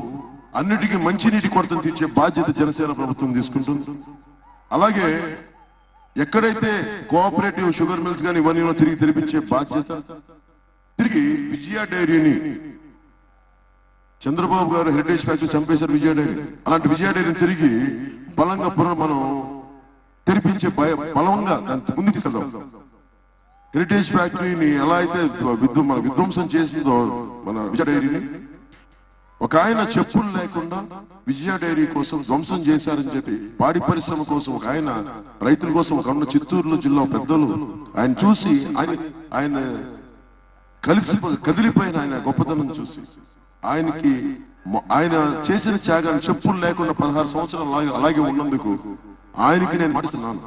అన్నిటికీ మంచినీటి కొరతను తీర్చే బాధ్యత జనసేన ప్రభుత్వం తీసుకుంటుంది. అలాగే ఎక్కడైతే కోఆపరేటివ్ షుగర్ మిల్స్ కానీ ఇవన్నీ తిరిగి తెరిపించే బాధ్యత, తిరిగి విజయ డైరీని చంద్రబాబు గారు హెరిటేజ్ ఫ్యాక్టరీ చంపేశారు విజయ డైరీ. అలాంటి విజయ డైరీని తిరిగి బలంగా మనం తెరిపించే బలంగా ముందుకు తీసుకెళ్దాం. హెరిటేజ్ ఫ్యాక్టరీని ఎలా అయితే విధ్వంసం చేసిందో మన విజయ డైరీని, ఒక ఆయన చెప్పులు లేకుండా విజయ డైరీ కోసం ధ్వంసం చేశారని చెప్పి పాడి పరిశ్రమ కోసం ఒక ఆయన రైతుల కోసం ఒక ఉన్న చిత్తూరు జిల్లా పెద్దలు ఆయన చూసి ఆయన కదిలిపోయిన ఆయన గొప్పతనం చూసి ఆయన చేసిన త్యాగాన్ని చెప్పులు లేకుండా 16 సంవత్సరాలు అలాగే ఉన్నందుకు ఆయనకి నేను మాటిస్తున్నాను.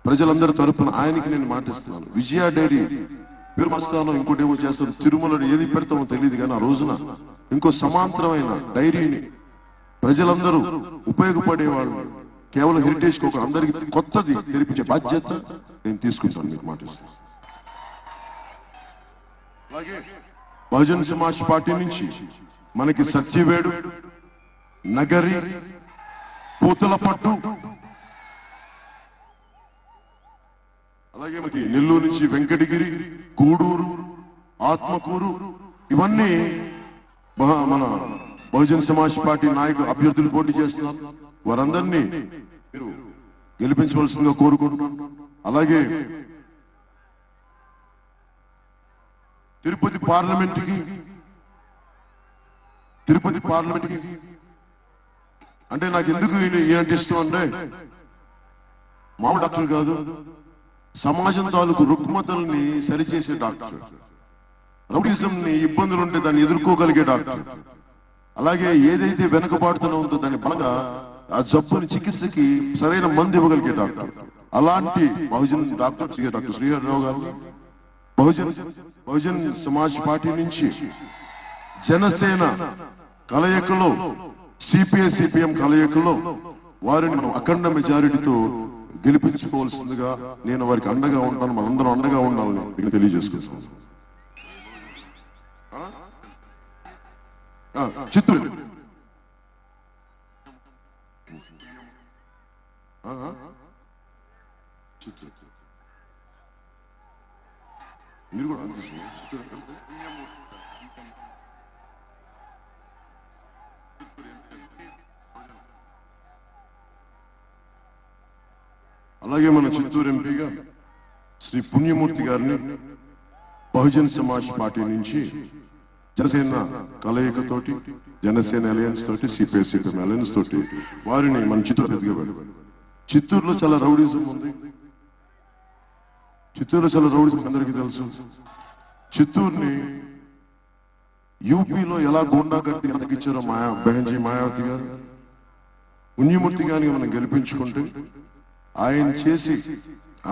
ప్రజలందరి తరపున ఆయనకి నేను మాటిస్తున్నాను. విజయ డైరీ పేరు మస్తాను, ఇంకోటి ఏమో చేస్తాను, తిరుమలలో ఏది పెడతామో తెలియదు కానీ ఆ రోజున ఇంకో సమాంతరమైన డైరీని ప్రజలందరూ ఉపయోగపడేవాళ్ళు కేవలం హెరిటేజ్ కి ఒక అందరికి కొత్తది తెరిపించే బాధ్యత నేను తీసుకుంటాను, మీకు మాటిస్తాను. అలాగే బహుజన్ సమాజ్ పార్టీ నుంచి మనకి సత్యవేడు, నగరి, పూతలపట్టు, అలాగే మనకి నెల్లూరు నుంచి వెంకటగిరి, గూడూరు, ఆత్మకూరు, ఇవన్నీ మన బహుజన్ సమాజ్ పార్టీ నాయకులు అభ్యర్థులు పోటీ చేస్తున్నారు. వారందరినీ మీరు గెలిపించవలసిందిగా కోరుకుంటున్నాను. అలాగే తిరుపతి పార్లమెంట్కి అంటే నాకు ఎందుకు ఏంటి ఇష్టం అంటే, మామూలు డాక్టర్ కాదు, సమాజం తాలూకు రుగ్మతల్ని సరిచేసే డాక్టర్, రౌడీజం ని ఇబ్బందులు ఉంటే దాన్ని ఎదుర్కోగలిగే డాక్టర్, అలాగే ఏదైతే వెనుకబాటుతనం ఉందో దాన్ని బలంగా ఆ జబ్బుని చికిత్సకి సరైన మందు ఇవ్వగలిగే డాక్టర్. అలాంటి బహుజన్ డాక్టర్ శ్రీహరిరావు గారు బహుజన్ సమాజ్ పార్టీ నుంచి జనసేన కలయికలో సిపిఐ సిపిఎం కలయికలో వారిని అఖండ మెజారిటీతో గెలిపించుకోవాల్సిందిగా నేను వారికి అండగా ఉంటాను, మనందరం అండగా ఉండాలని నేను తెలియజేసుకుంటున్నాను. చిత్తూరు మీరు కూడా అలాగే మన చిత్తూరు ఎంపీగా శ్రీ పుణ్యమూర్తి గారిని బహుజన్ సమాజ్ పార్టీ నుంచి జనసేన కలయికతోటి, జనసేన అలయన్స్ తోటి, సిపిఐ సిపిఎం అలయన్స్ తోటి వారిని మన చిత్తూరు ఎదిగబడి. చిత్తూరులో చాలా రౌడీజం ఉంది. చిత్తూరులో చాలా రౌడీజం అందరికీ తెలుసు. చిత్తూరుని యూపీలో ఎలా గోండా కట్టి ఎదగిచ్చారో బెహంజీ మాయావతి గారు, పుణ్యమూర్తి గారిని మనం గెలిపించుకుంటే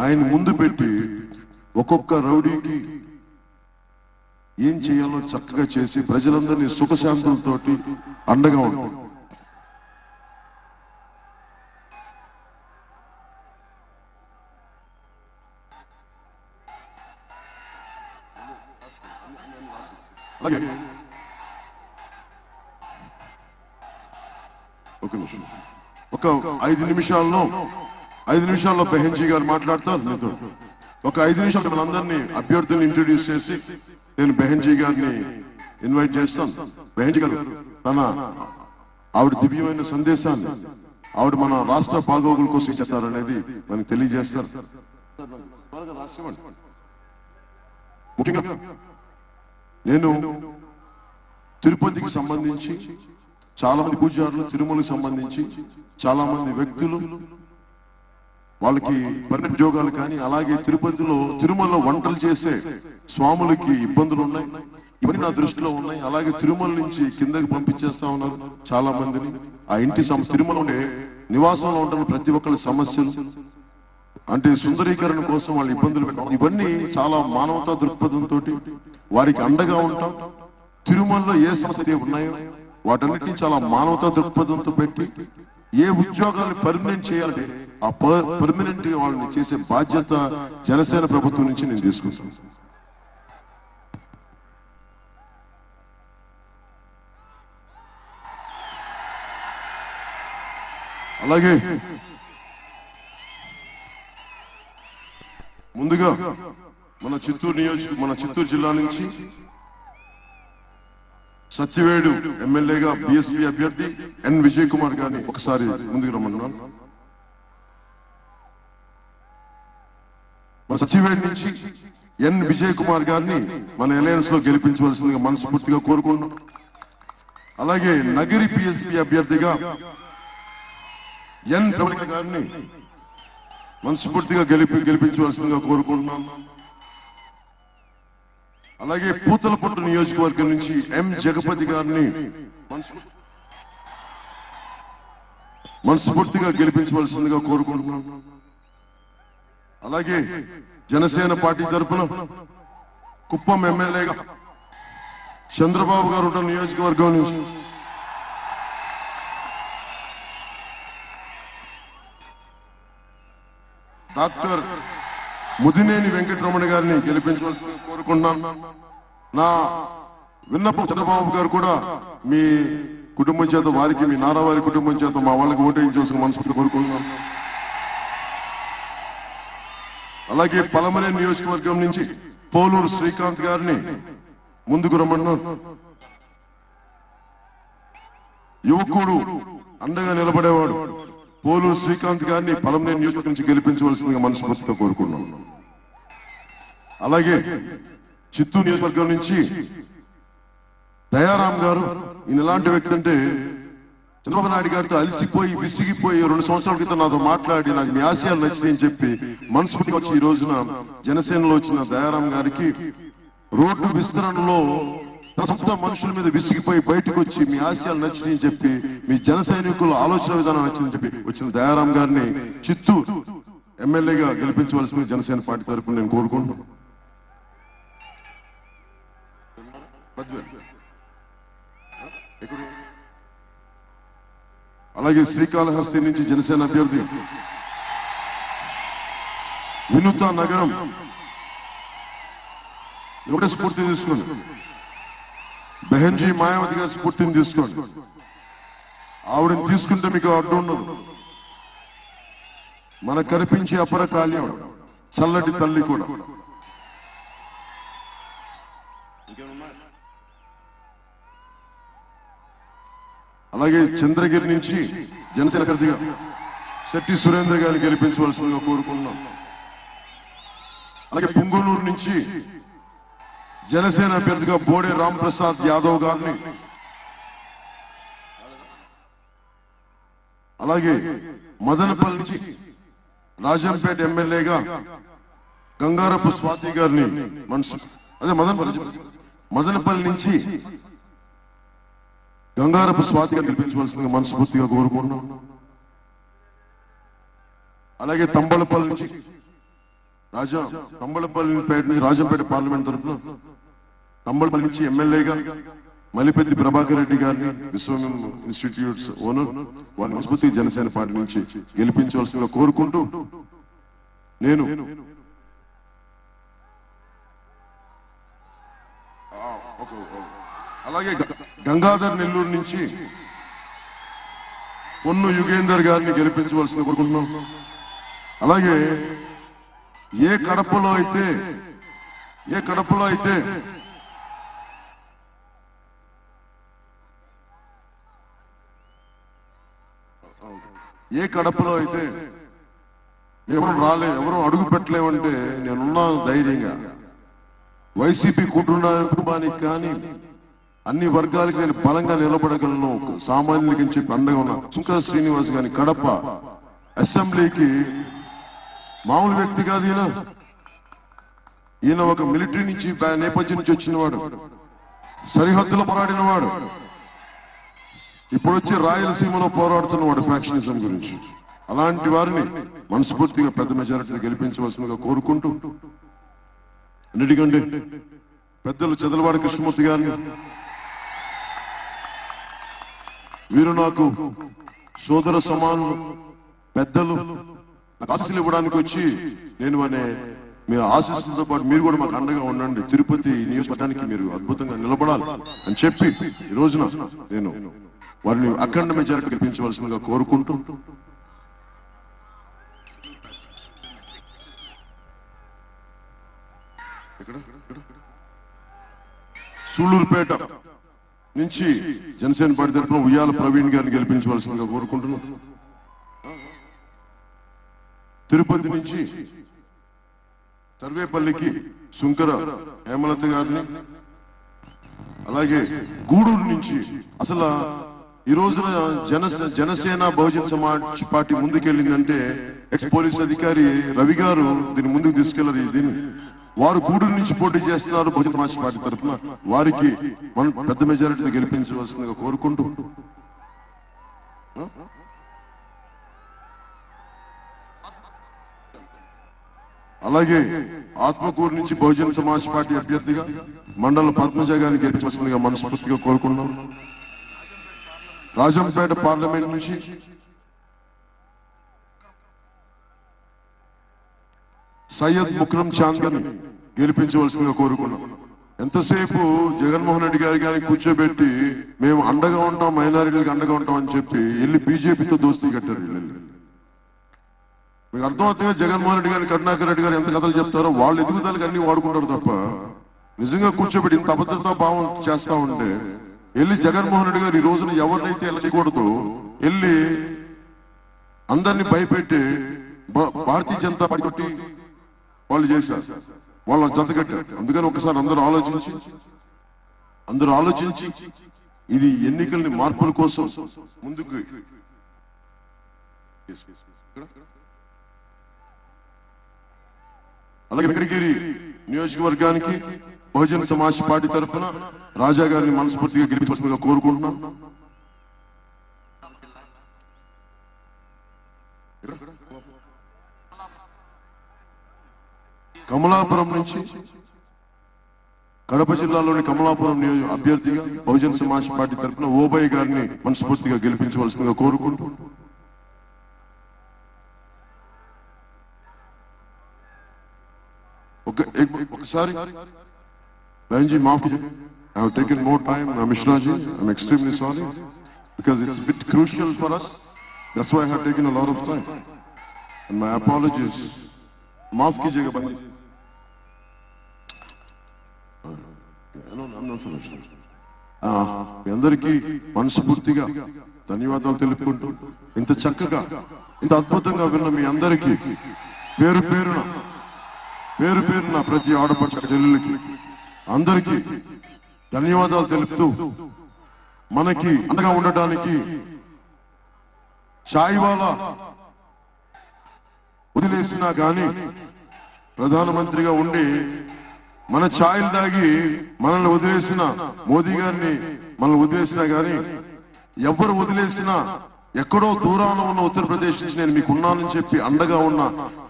ఆయన ముందు పెట్టి ఒక్కొక్క రౌడీకి ఏం చేయాలో చక్కగా చేసి ప్రజలందరినీ సుఖశాంతులతోటి అండగా ఉంటాం. అలాగే ఒక 5 నిమిషాల్లో బెహెంజీ గారు మాట్లాడతారు. మీతో ఒక 5 నిమిషాలు మనందరినీ అభ్యర్థులను ఇంట్రొడ్యూస్ చేసి నేను బెహెంజీ గారిని ఇన్వైట్ చేస్తాను. బెహెంజీ గారు ఆవిడ దివ్యమైన సందేశాన్ని ఆవిడ మన రాష్ట్ర బాగోగుల కోసం చేస్తారనేది మనకు తెలియజేస్తారు. ముఖ్యంగా నేను తిరుపతికి సంబంధించి చాలా మంది పూజారులు, తిరుమలకు సంబంధించి చాలా మంది వ్యక్తులు వాళ్ళకి పరిణతి ఉద్యోగాలు కానీ, అలాగే తిరుమలలో వంటలు చేసే స్వాములకి ఇబ్బందులు ఉన్నాయి. ఇవన్నీ నా దృష్టిలో ఉన్నాయి. అలాగే తిరుమల నుంచి కిందకి పంపించేస్తా ఉన్నారు చాలా మందిని. ఆ ఇంటి తిరుమల ఉండే నివాసంలో ఉంటున్న ప్రతి ఒక్కరి సమస్యలు అంటే సుందరీకరణ కోసం వాళ్ళు ఇబ్బందులు పెట్టడం, ఇవన్నీ చాలా మానవతా దృక్పథంతో వారికి అండగా ఉంటాం. తిరుమలలో ఏ సమస్యలు ఉన్నాయో వాటన్నిటినీ చాలా మానవతా దృక్పథంతో పెట్టి ఏ ఉద్యోగాలను పర్మనెంట్ చేయాలంటే ఆ పర్మనెంట్ వాళ్ళని చేసే బాధ్యత జనసేన ప్రభుత్వం నుంచి నేను తీసుకుంటాను. అలాగే ముందుగా మన చిత్తూరు జిల్లా నుంచి సత్యవేడు ఎమ్మెల్యేగా బిఎస్పీ అభ్యర్థి ఎన్ విజయ్ కుమార్ గారిని ఒకసారి ముందుకు రమ్మన్నాను. మన సత్యవేడు నుంచి ఎన్ విజయ్ కుమార్ గారిని మన అలయన్స్ లో గెలిపించవలసిందిగా మనస్ఫూర్తిగా కోరుకుంటున్నాం. అలాగే నగరి పిఎస్పీ అభ్యర్థిగా ఎన్ ప్రవళిక గారిని మనస్ఫూర్తిగా గెలిపించవలసిందిగా కోరుకుంటున్నాం. అలాగే పూతలపట్టు నియోజకవర్గం నుంచి ఎం జగపతి గారిని మనస్ఫూర్తిగా గెలిపించవలసిందిగా కోరుకుంటున్నాం. అలాగే జనసేన పార్టీ తరఫున కుప్పం ఎమ్మెల్యేగా చంద్రబాబు గారు ఉన్న నియోజకవర్గం నుంచి డాక్టర్ ముదినేని వెంకటరమణ గారిని గెలిపించవలసిందిగా కోరుకుంటున్నాను. నా విన్నపం చంద్రబాబు గారు కూడా మీ కుటుంబం చేత వారికి, మీ నారావారి కుటుంబం చేత మా వాళ్ళకి ఓటేయించవలసిన మనస్ఫూర్తి కోరుకుంటున్నాను. అలాగే పలమనే నియోజకవర్గం నుంచి పోలూరు శ్రీకాంత్ గారిని ముందుకు రమ్మన్నాను. యువకుడు అండగా నిలబడేవాడు పోలూరు శ్రీకాంత్ గారిని పలమనే నియోజకవర్గం నుంచి గెలిపించవలసిందిగా మనస్ఫూర్తిగా కోరుకున్నాను. అలాగే చిత్తూరు నియోజకవర్గం నుంచి దయారాం గారు, ఈయన ఎలాంటి వ్యక్తి అంటే చంద్రబాబు నాయుడు గారితో అలసిపోయి విసిగిపోయి 2 సంవత్సరాల క్రితం నాతో మాట్లాడి నాకు మీ ఆశయాలు నచ్చినాయని చెప్పి మనస్ఫూర్తిగా వచ్చి ఈ రోజున జనసేనలో వచ్చిన దయారాం గారికి రోడ్డు విస్తరణలో సొంత మనుషుల మీద విసిగిపోయి బయటకు వచ్చి మీ ఆశయాలు నచ్చినాయని చెప్పి, మీ జన సైనికుల ఆలోచన విధానం నచ్చిందని చెప్పి వచ్చిన దయారాం గారిని చిత్తూరు ఎమ్మెల్యేగా గెలిపించవలసిన జనసేన పార్టీ తరఫున నేను కోరుకుంటున్నాను. అలాగే శ్రీకాళహస్తి నుంచి జనసేన అభ్యర్థి వినూత నగరం ఒకటే స్ఫూర్తి తీసుకోండి. బెహన్జీ మాయావతి గారి స్ఫూర్తిని తీసుకోండి. ఆవిడని తీసుకుంటే మీకు అడ్డు ఉండదు. మనకు కనిపించే అపర కాళ్యం చల్లటి తల్లి కూడా. అలాగే చంద్రగిరి నుంచి జనసేన అభ్యర్థిగా శెట్టి సురేంద్ర గారిని గెలిపించవలసిందిగా కోరుకున్నాం. అలాగే పుంగనూరు నుంచి జనసేన అభ్యర్థిగా బోడే రాంప్రసాద్ యాదవ్ గారిని, అలాగే మదనపల్లి నుంచి రాజంపేట ఎమ్మెల్యేగా గంగారపు స్వాతి గారిని మదనపల్లి నుంచి గంగారపు స్వాతి గారిని గెలిపించవలసిందిగా మనస్ఫూర్తిగా కోరుకుంటున్నాం. అలాగే తంబళపల్లి నుంచి తంబళపల్లిపేట నుంచి రాజంపేట పార్లమెంట్ తరఫున తంబళపల్లి నుంచి ఎమ్మెల్యేగా మలిపెద్ది ప్రభాకర్ రెడ్డి గారిని విశ్వం ఇన్స్టిట్యూట్స్ ఓనర్ వారి మనస్ఫూర్తిగా జనసేన పార్టీ నుంచి గెలిపించవలసిందిగా కోరుకుంటూ నేను అలాగే గంగాధర్ నెల్లూరు నుంచి పొన్ను యుగేందర్ గారిని గెలిపించవలసిందిగా కోరుకుంటున్నాం. అలాగే ఏ కడపలో అయితే ఎవరు ఎవరు అడుగు పెట్టలేమంటే నేనున్నాను ధైర్యంగా. వైసీపీ కుటుంబానికి కానీ అన్ని వర్గాలకి నేను బలంగా నిలబడగలను, సామాన్యులకి అని చెప్పి అండగా ఉన్నా. సుంకా శ్రీనివాస్ గారిని కడప అసెంబ్లీకి మామూలు వ్యక్తి కాదు ఈయన ఒక మిలిటరీ నుంచి నేపథ్యం నుంచి వచ్చినవాడు, సరిహద్దులో పోరాడినవాడు, ఇప్పుడు వచ్చి రాయలసీమలో పోరాడుతున్నవాడు ఫ్యాక్షనిజం గురించి. అలాంటి వారిని మనస్ఫూర్తిగా పెద్ద మెజారిటీని గెలిపించవలసిందిగా కోరుకుంటూ, ఎందుకంటే పెద్దలు చదలవాడి కృష్ణమూర్తి గారిని, వీరు నాకు సోదర సమానులు, పెద్దలు, ఆశీస్సులు ఇవ్వడానికి వచ్చి నేను మీ ఆశీస్సులతో పాటు మీరు కూడా మాకు అండగా ఉండండి, తిరుపతి నియోజకవర్గానికి మీరు అద్భుతంగా నిలబడాలి అని చెప్పి ఈ రోజున నేను వారిని అఖండ మెజారిటీ గెలిపించవలసిందిగా కోరుకుంటూ, సూళ్లూరుపేట నుంచి జనసేన పార్టీ తరఫున ఉయ్యాల ప్రవీణ్ గారిని గెలిపించవలసిందిగా కోరుకుంటున్నాం. తిరుపతి నుంచి సర్వేపల్లికి శుంకర హేమలత గారిని, అలాగే గూడూరు నుంచి అసలు ఈ రోజున జనసేన బహుజన్ సమాజ్ పార్టీ ముందుకెళ్ళిందంటే ఎక్స్ పోలీస్ అధికారి రవి గారు దీన్ని ముందుకు తీసుకెళ్లారు. దీన్ని వారు గూడూరు నుంచి పోటీ చేస్తున్నారు బహుజన్ సమాజ్ పార్టీ తరఫున. వారికి మనం పెద్ద మెజారిటీతో గెలిపించవలసిందిగా కోరుకుంటూ, అలాగే ఆత్మకూరు నుంచి బహుజన్ సమాజ్ పార్టీ అభ్యర్థిగా మండల పద్మజ గారిని గెలిపించవలసిందిగా మనస్ఫూర్తిగా కోరుకున్నాం. రాజంపేట పార్లమెంట్ నుంచి సయ్యద్ ముక్రమ్ చాంద్ గారిని గెలిపించవలసిందిగా కోరుకున్నాం. ఎంతసేపు జగన్మోహన్ రెడ్డి గారిని కూర్చోబెట్టి మేము అండగా ఉంటాం, మైనారిటీలకు అండగా ఉంటాం అని చెప్పి వెళ్ళి బీజేపీతో దోస్తీ కట్టారు. మీకు అర్థమవుతుందిగా జగన్మోహన్ రెడ్డి గారిని, కరుణాకర్ రెడ్డి గారు ఎంత కథలు చెప్తారో వాళ్ళు ఎదుగుదలకి అన్ని వాడుకుంటారు తప్ప నిజంగా కూర్చోబెట్టి ఇంత అభద్రతా భావం చేస్తా ఉంటే వెళ్ళి జగన్మోహన్ రెడ్డి గారు ఈ రోజున ఎవరినైతే వెళ్ళకూడదు వెళ్ళి అందరినీ భయపెట్టి భారతీయ జనతా పార్టీ వాళ్ళు చేశారు, వాళ్ళని జతకట్టారు. అందుకని ఒకసారి అందరూ ఆలోచించి ఇది ఎన్నికల్ని మార్పుల కోసం ముందుకు అలాగే వెంకటగిరి నియోజకవర్గానికి బహుజన్ సమాజ్ పార్టీ తరఫున రాజా గారిని మనస్ఫూర్తిగా గెలిపించవలసిందిగా కోరుకుంటున్నాం. కమలాపురం నుంచి కడప జిల్లాలోని కమలాపురం నియోజక అభ్యర్థిగా బహుజన్ సమాజ్ పార్టీ తరఫున ఓబయ్య గారిని మనస్ఫూర్తిగా గెలిపించవలసిందిగా కోరుకుంటూ ఒకసారి बहन जी माफ कीजिए, I have taken more time, Mishra ji, I'm extremely sorry because it's a bit crucial for us. That's why I have taken a lot of time. And my apologies. माफ कीजिएगा बहन जी. No, I'm not finished. మీ అందరికీ మనస్ఫూర్తిగా ధన్యవాదాలు తెలుపుకుంటూ ఇంత చక్కగా ఇంత అద్భుతంగా విన్న మీ అందరికీ పేరు పేరున ప్రతి ఆడపడ్డ చెల్లెలకి అందరికీ ధన్యవాదాలు తెలుపుతూ మనకి అండగా ఉండటానికి చాయ్వాలా వదిలేసినా కానీ ప్రధానమంత్రిగా ఉండి మన ఛాయలు దాగి మనల్ని వదిలేసిన మోదీ గారిని మనల్ని వదిలేసినా కానీ ఎవరు వదిలేసినా ఎక్కడో దూరాన ఉన్న ఉత్తరప్రదేశ్ నుంచి నేను మీకు ఉన్నానని చెప్పి అండగా ఉన్న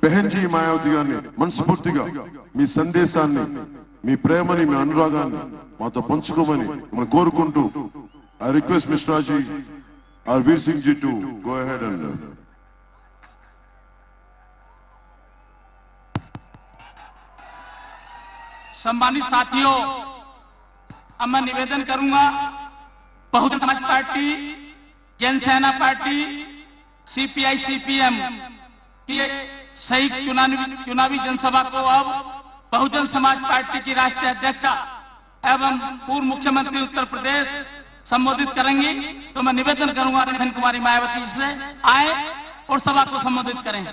బెహన్జీ మాయావతి గారిని మనస్ఫూర్తిగా మీ సందేశాన్ని మీ ప్రేమని మీ అనురాగాన్ని మాతో పంచుకోమని మనం కోరుకుంటూ I request Mishraji R Veer Singh ji to go ahead and सम्मानित साथियों, अब मैं निवेदन करूंगा Bahujan Samaj party, Janasena party, CPI CPM की संयुक्त चुनावी जनसभा को अब बहुजन समाज पार्टी की राष्ट्रीय अध्यक्षा एवं पूर्व मुख्यमंत्री उत्तर प्रदेश संबोधित करेंगी। तो मैं निवेदन करूंगा बहन कुमारी मायावती से आए और सभा को संबोधित करें।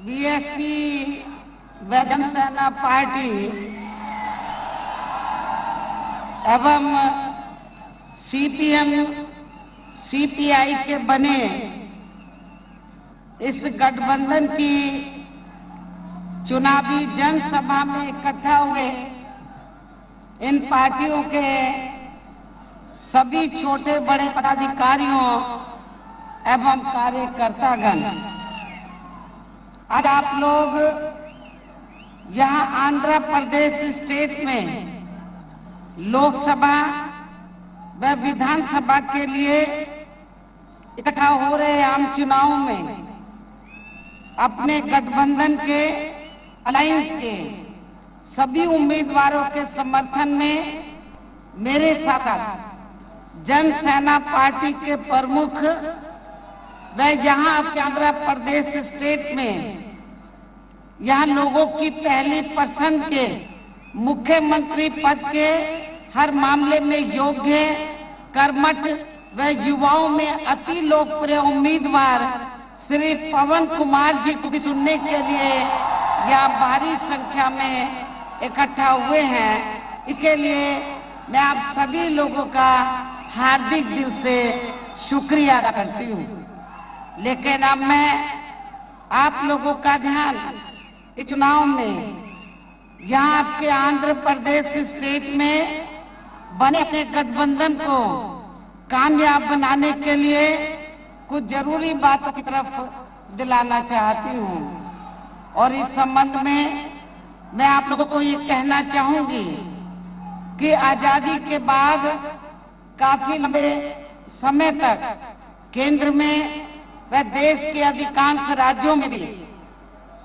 बीएसपी व जनसेना पार्टी एवं सीपीएम सीपीआई के बने इस गठबंधन की चुनावी जनसभा में इकट्ठा हुए इन पार्टियों के सभी छोटे बड़े पदाधिकारियों एवं कार्यकर्तागण, आज आप लोग यहाँ आंध्र प्रदेश स्टेट में लोकसभा व विधानसभा के लिए इकट्ठा हो रहे आम चुनाव में अपने गठबंधन के अलायंस के सभी उम्मीदवारों के समर्थन में मेरे साथ जनसेना पार्टी के प्रमुख व यहाँ आंध्र प्रदेश स्टेट में यहाँ लोगों की पहली पसंद के मुख्यमंत्री पद के हर मामले में योग्य, कर्मठ व युवाओं में अति लोकप्रिय उम्मीदवार श्री पवन कुमार जी को भी सुनने के लिए यहाँ भारी संख्या में इकट्ठा हुए हैं। इसके लिए मैं आप सभी लोगों का हार्दिक दिल से शुक्रिया अदा करती हूँ। लेकिन अब मैं आप लोगों का ध्यान इस चुनाव में यहाँ आपके आंध्र प्रदेश स्टेट में बने अपने गठबंधन को कामयाब बनाने के लिए कुछ जरूरी बातों की तरफ दिलाना चाहती हूँ। और इस संबंध में मैं आप लोगों को ये कहना चाहूंगी कि आजादी के बाद काफी लंबे समय तक केंद्र में व देश के अधिकांश राज्यों में भी,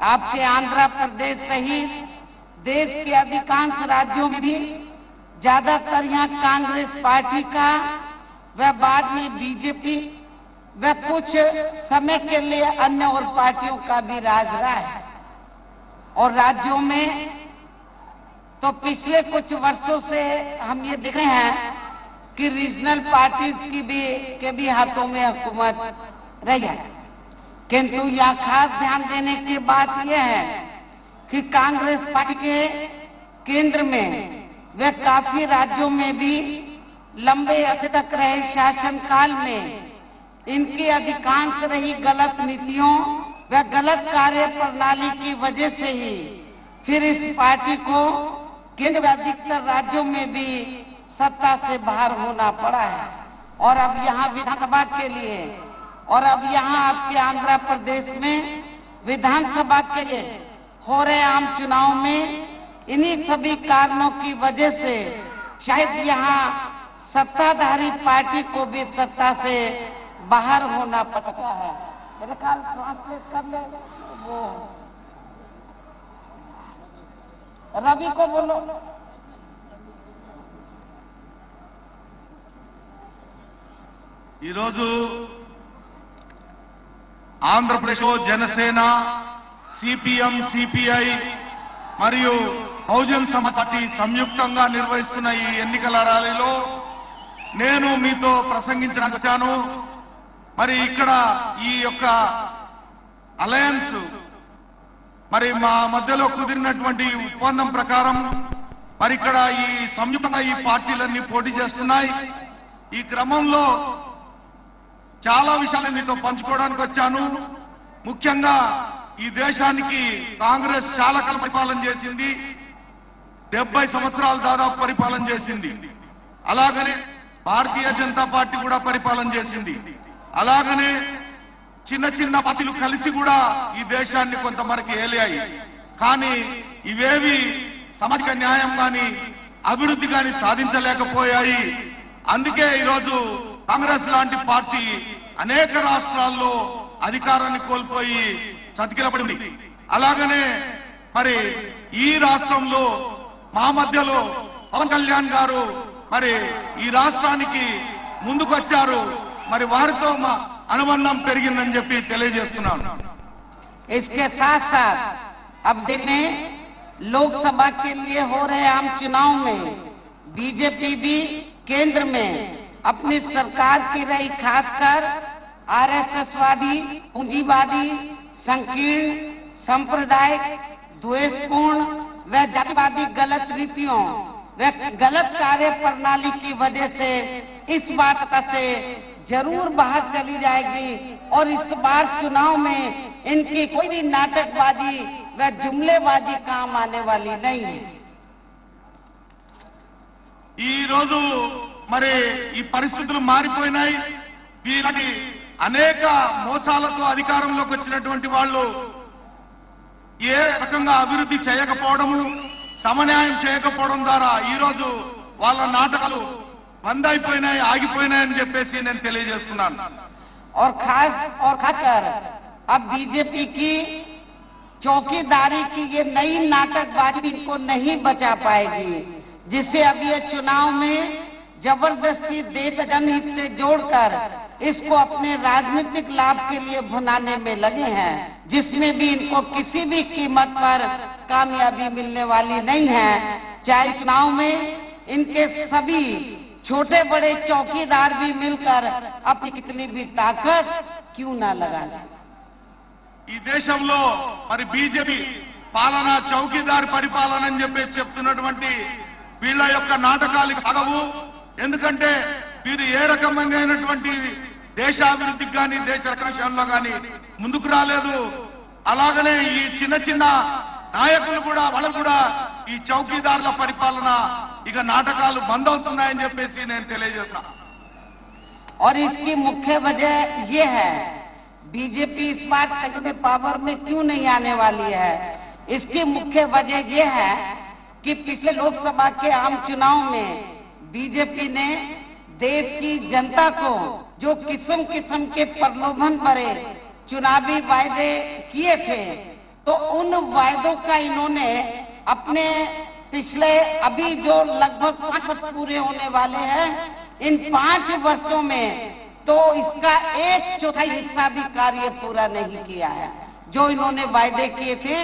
आपके आंध्र प्रदेश सहित देश के अधिकांश राज्यों में भी ज्यादातर यहाँ कांग्रेस पार्टी का व बाद में बीजेपी व कुछ समय के लिए अन्य और पार्टियों का भी राज रहा है। और राज्यों में तो पिछले कुछ वर्षों से हम ये देख रहे हैं कि रीजनल पार्टीज के भी हाथों में हुकूमत रही है। किंतु यह खास ध्यान देने की बात यह है कि कांग्रेस पार्टी के केंद्र में व काफी राज्यों में भी लंबे अरसे तक रहे शासनकाल में इनकी अधिकांश रही गलत नीतियों व गलत कार्य प्रणाली की वजह से ही फिर इस पार्टी को केंद्र व अधिकतर राज्यों में भी सत्ता से बाहर होना पड़ा है। और अब यहाँ विधानसभा के लिए और अब यहाँ आपके आंध्र प्रदेश में विधानसभा के लिए हो रहे आम चुनाव में इन्हीं सभी कारणों की वजह से शायद यहाँ सत्ताधारी पार्टी को भी सत्ता से बाहर होना पड़ता है। मेरे ख्याल ट्रांसलेट कर ले वो रवि को बोलो। ఆంధ్రప్రదేశ్ లో జనసేన, సిపిఎం, సిపిఐ మరియు బహుజన్ సమాజ్ పార్టీ సంయుక్తంగా నిర్వహిస్తున్న ఈ ఎన్నికల ర్యాలీలో నేను మీతో ప్రసంగించడానికి వచ్చాను. మరి ఇక్కడ ఈ యొక్క అలయన్స్ మరి మా మధ్యలో కుదిరినటువంటి ఒప్పందం ప్రకారం మరి ఇక్కడ ఈ సంయుక్తంగా ఈ పార్టీలన్నీ పోటీ చేస్తున్నాయి. ఈ క్రమంలో చాలా విషయాలు మీతో పంచుకోవడానికి వచ్చాను. ముఖ్యంగా ఈ దేశానికి కాంగ్రెస్ చాలా కాలం పరిపాలన చేసింది, 70 సంవత్సరాలు దాదాపు పరిపాలన చేసింది. అలాగనే భారతీయ జనతా పార్టీ కూడా పరిపాలన చేసింది. అలాగనే చిన్న చిన్న పార్టీలు కలిసి కూడా ఈ దేశాన్ని కొంతమరకు ఏలాయి. కానీ ఇవేవి సామాజిక న్యాయం కానీ అభివృద్ధి కానీ సాధించలేకపోయాయి. అందుకే ఈరోజు కాంగ్రెస్ లాంటి పార్టీ అనేక రాష్ట్రాల్లో అధికారాన్ని కోల్పోయి చతికిలబడింది. అలాగనే మరి ఈ రాష్ట్రంలో మా మధ్యలో పవన్ కళ్యాణ్ గారు మరి ఈ రాష్ట్రానికి ముందుకు వచ్చారు. మరి వారితో మా అనుబంధం పెరిగిందని చెప్పి తెలియజేస్తున్నాను. इसके साथ साथ अब देखें लोकसभा के लिए हो रहे आम चुनाव में बीजेपी भी केंद्र में अपनी सरकार की रही, खासकर आरएसएसवादी, पूंजीवादी, संकीर्ण, सांप्रदायिक, द्वेषपूर्ण व जातिवादी गलत नीतियों व गलत कार्य प्रणाली की वजह से इस बात से जरूर बाहर चली जाएगी और इस बार चुनाव में इनकी कोई भी नाटकबाजी व जुमलेबाजी काम आने वाली नहीं है। ఈ రోజు మరి ఈ పరిస్థితులు మారిపోయినాయి. వీరికి అనేక మోసాలతో అధికారంలోకి వచ్చినటువంటి వాళ్ళు ఏ రకంగా అభివృద్ధి చేయకపోవడము, సమన్యాయం చేయకపోవడం ద్వారా ఈ రోజు వాళ్ళ నాటకాలు బంద్ అయిపోయినాయి, ఆగిపోయినాయని చెప్పేసి నేను తెలియజేస్తున్నాను. और खासकर अब बीजेपी की चौकीदारी की ये नई नाटकबाजी को नहीं बचा पाएगी, जिससे अब ये चुनाव में जबरदस्ती देश जनहित से जोड़कर इसको अपने राजनीतिक लाभ के लिए भुनाने में लगे हैं, जिसमें भी इनको किसी भी कीमत पर कामयाबी मिलने वाली नहीं है। चाहे चुनाव में इनके सभी छोटे बड़े चौकीदार भी मिलकर अपनी कितनी भी ताकत क्यों ना लगाए। ఈ దేశంలో మరి బీజేపీ పాలన చౌకీదార్ పరిపాలన అని చెప్పేసి చెప్తున్నటువంటి వీళ్ళ యొక్క నాటకాలకు సాగవు. ఎందుకంటే వీరు ఏ రకమైనటువంటి దేశాభివృద్ధికి కానీ దేశ రక్షణలో కానీ ముందుకు రాలేదు. అలాగనే ఈ చిన్న చిన్న నాయకులు కూడా వాళ్ళు కూడా ఈ చౌకీదారుల పరిపాలన ఇక నాటకాలు బంద్ అవుతున్నాయని చెప్పేసి నేను తెలియజేస్తున్నా. और इसकी मुख्य वजह ये है बीजेपी इस बार सेकेंड पावर में क्यों नहीं आने वाली है। इसकी मुख्य वजह ये है कि पिछले लोकसभा के आम चुनाव में बीजेपी ने देश की जनता को जो किस्म किस्म के प्रलोभन भरे चुनावी वायदे किए थे, तो उन वायदों का इन्होंने अपने पिछले अभी जो लगभग 5 वर्ष पूरे होने वाले हैं, इन 5 वर्षों में तो इसका 1/4 हिस्सा भी कार्य पूरा नहीं किया है जो इन्होंने वायदे किए थे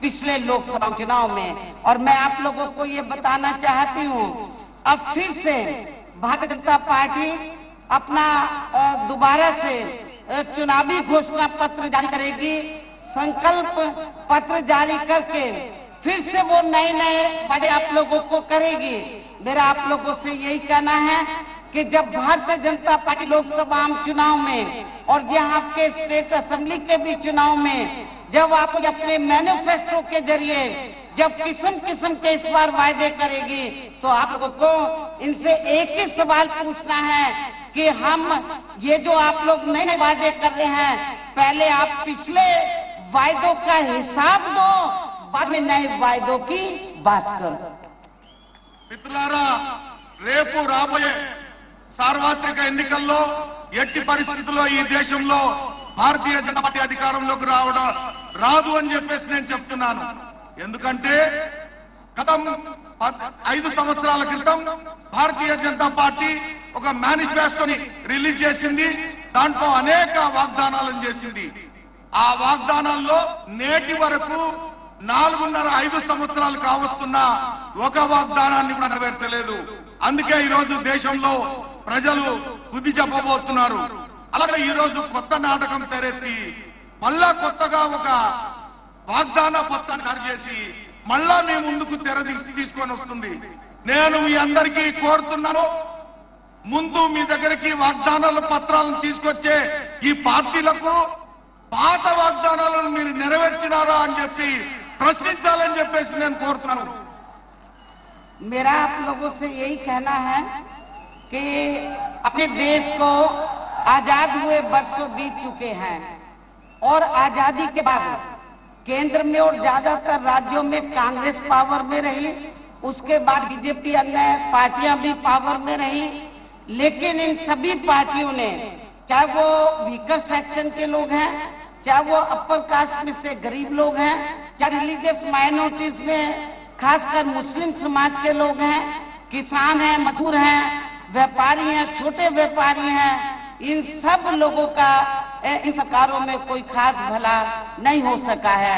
पिछले लोकसभा चुनाव में। और मैं आप लोगों को ये बताना चाहती हूँ, अब फिर से भारतीय जनता पार्टी अपना दोबारा से चुनावी घोषणा पत्र जारी करेगी, संकल्प पत्र जारी करके फिर से वो नए नए वादे आप लोगों को करेगी। मेरा आप लोगों से यही कहना है कि जब भारतीय जनता पार्टी लोकसभा आम चुनाव में और यहाँ के स्टेट असेंबली के भी चुनाव में जब आप अपने मैनिफेस्टो के जरिए जब किस्म किस्म के इस बार वायदे करेगी, तो आप लोगों को इनसे एक ही सवाल पूछना है कि हम ये जो आप लोग नए वायदे कर रहे हैं, पहले आप पिछले वायदों का हिसाब दो, बाद में नए वायदों की बात करो। మిత్రులారా, రేపు రాబోయే సార్వత్రిక ఎన్నికల్లో ఎట్టి పరిస్థితుల్లో ఈ దేశంలో భారతీయ జనతా పార్టీ అధికారంలోకి రాదు అని చెప్పేసి నేను చెప్తున్నాను. ఎందుకంటే గత 5 సంవత్సరాల క్రితం భారతీయ జనతా పార్టీ ఒక మేనిఫెస్టోని రిలీజ్ చేసింది. దాంట్లో అనేక వాగ్దానాలను చేసింది. ఆ వాగ్దానాల్లో నేటి వరకు 4.5 సంవత్సరాలు కావస్తున్న ఒక వాగ్దానాన్ని కూడా నెరవేర్చలేదు. అందుకే ఈ రోజు దేశంలో ప్రజలు బుద్ధి చెప్పబోతున్నారు. అలాగే ఈ రోజు కొత్త నాటకం తెరెత్తి మళ్ళా కొత్తగా ఒక వాగ్దాన పత్రాన్ని తయారు చేసి మళ్ళా మీ ముందుకు తీసుకొని వస్తుంది. నేను మీ అందరికీ కోరుతున్నాను, ముందు మీ దగ్గరికి వాగ్దానాల పత్రాలను తీసుకొచ్చే ఈ పార్టీలకు పాత వాగ్దానాలను మీరు నెరవేర్చినారా అని చెప్పి ప్రశ్నించాలని చెప్పేసి నేను కోరుతున్నాను. मेरा आप लोगों से यही कहना है कि अपने देश को आजाद हुए वर्षों बीत चुके हैं और आजादी के बाद केंद्र में और ज्यादातर राज्यों में कांग्रेस पावर में रही, उसके बाद बीजेपी अन्य पार्टियां भी पावर में रही, लेकिन इन सभी पार्टियों ने, चाहे वो वीकर सेक्शन के लोग हैं, चाहे वो अपर कास्ट में से गरीब लोग हैं, चाहे रिलीजियस माइनॉरिटीज में खासकर मुस्लिम समाज के लोग हैं, किसान हैं, मजदूर हैं, व्यापारी हैं, छोटे व्यापारी हैं, इन सब लोगों का इन सरकारों में कोई खास भला नहीं हो सका है।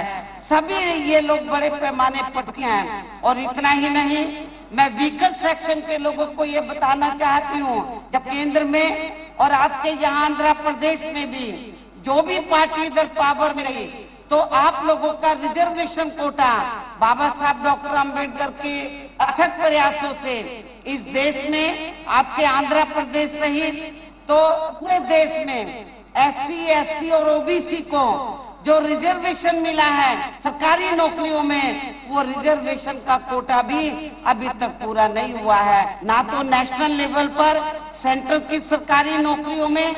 सभी ये लोग बड़े पैमाने पर टूटे हैं। और इतना ही नहीं, मैं वीकर सेक्शन के लोगों को ये बताना चाहती हूँ, जब केंद्र में और आपके यहाँ आंध्र प्रदेश में भी जो भी पार्टी इधर पावर में रही, तो आप लोगों का रिजर्वेशन कोटा बाबा साहब डॉक्टर अंबेडकर के अथक प्रयासों से इस देश में आपके आंध्र प्रदेश सहित तो पूरे देश में SC, ST और OBC को जो रिजर्वेशन मिला है सरकारी नौकरियों में, वो रिजर्वेशन का कोटा भी अभी तक पूरा नहीं हुआ है। ना तो नेशनल लेवल पर सेंट्रल की सरकारी नौकरियों में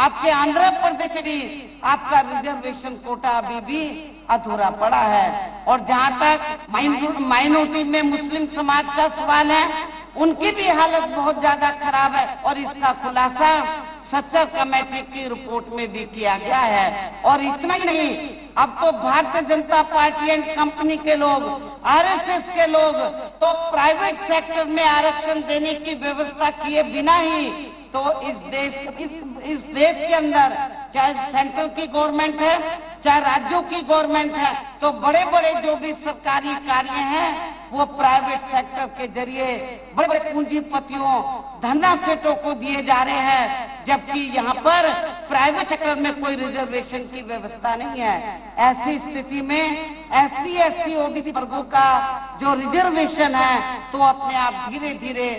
आपके आंध्र प्रदेश में भी आपका रिजर्वेशन कोटा अभी भी अधूरा पड़ा है। और जहां तक माइनॉरिटी में मुस्लिम समाज का सवाल है, उनकी भी हालत बहुत ज्यादा खराब है और इसका खुलासा 70 कमेटी की रिपोर्ट में भी किया गया है। और इतना ही नहीं, अब तो Bharatiya Janata party and company के लोग, RSS के लोग तो प्राइवेट सेक्टर में आरक्षण देने की व्यवस्था किए बिना ही तो इस देश के अंदर चाहे सेंट्रल की गवर्नमेंट है चाहे राज्यों की गवर्नमेंट है, तो बड़े बड़े जो भी सरकारी कार्य हैं वो प्राइवेट सेक्टर के जरिए बड़े बड़े पूंजीपतियों, धन्ना सेठों को दिए जा रहे हैं, जबकि यहाँ पर प्राइवेट सेक्टर में कोई रिजर्वेशन की व्यवस्था नहीं है। ऐसी स्थिति में SC, ST, OBC वर्गों का जो रिजर्वेशन है तो अपने आप धीरे धीरे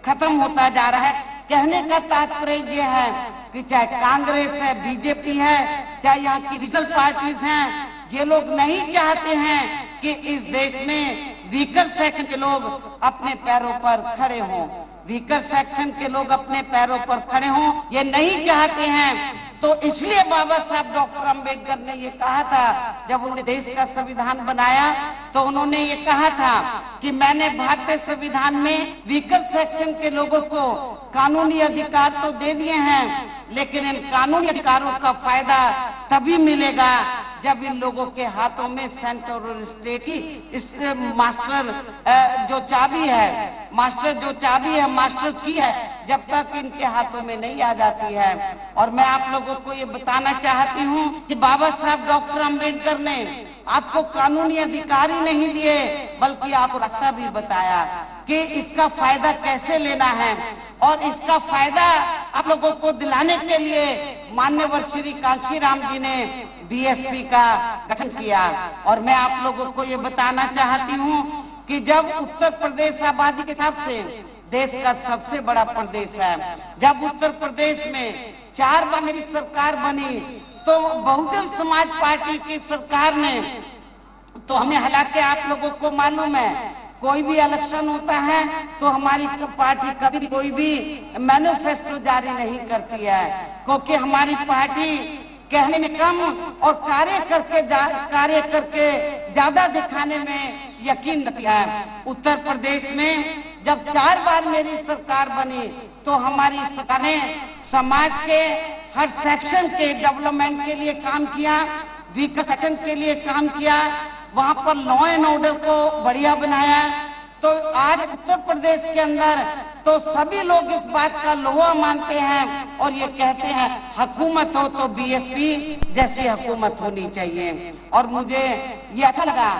खत्म होता जा रहा है। कहने का तात्पर्य ये है कि चाहे कांग्रेस है, बीजेपी है, चाहे यहाँ की रीजनल पार्टीज हैं, ये लोग नहीं चाहते हैं कि इस देश में वीकर सेक्शन के लोग अपने पैरों पर खड़े हों। वीकर सेक्शन के लोग अपने पैरों पर खड़े हों, ये नहीं चाहते हैं। तो इसलिए बाबा साहब डॉक्टर अंबेडकर ने ये कहा था, जब उन्होंने देश का संविधान बनाया तो उन्होंने ये कहा था कि मैंने भारतीय संविधान में वीकर सेक्शन के लोगों को कानूनी अधिकार तो दे दिए हैं, लेकिन इन कानूनी अधिकारों का फायदा तभी मिलेगा जब इन लोगों के हाथों में सेंटर और स्टेट की इस मास्टर जो चाबी है, मास्टर की है, जब तक इनके हाथों में नहीं आ जाती है। और मैं आप लोगों को ये बताना चाहती हूँ कि बाबा साहब डॉक्टर अंबेडकर ने आपको कानूनी अधिकार ही नहीं दिए, बल्कि आपको रास्ता भी बताया कि इसका फायदा कैसे लेना है। और इसका फायदा आप लोगों को दिलाने के लिए माननीय श्री कांशीराम जी ने BSP का गठन किया। और मैं आप लोगों को ये बताना चाहती हूँ कि जब उत्तर प्रदेश आबादी के हिसाब से देश का सबसे बड़ा प्रदेश है। जब उत्तर प्रदेश में 4 बार मेरी सरकार बनी तो बहुजन समाज पार्टी की सरकार ने, तो हमें, हालांकि आप लोगों को मालूम है, कोई भी इलेक्शन होता है तो हमारी पार्टी कभी कोई भी मैनिफेस्टो जारी नहीं करती है, क्योंकि हमारी पार्टी कहने में कम और कार्य करके ज्यादा दिखाने में यकीन रखती है। उत्तर प्रदेश में जब 4 बार मेरी सरकार बनी तो हमारी सरकार ने समाज के हर सेक्शन के डेवलपमेंट के लिए काम किया, विकास के लिए काम किया, वहां पर लॉ एंड ऑर्डर को बढ़िया बनाया। तो आज उत्तर प्रदेश के अंदर तो सभी लोग इस बात का लोहा मानते हैं और ये कहते हैं हुकूमत हो तो बीएसपी जैसी हुकूमत होनी चाहिए। और मुझे ये अच्छा लगा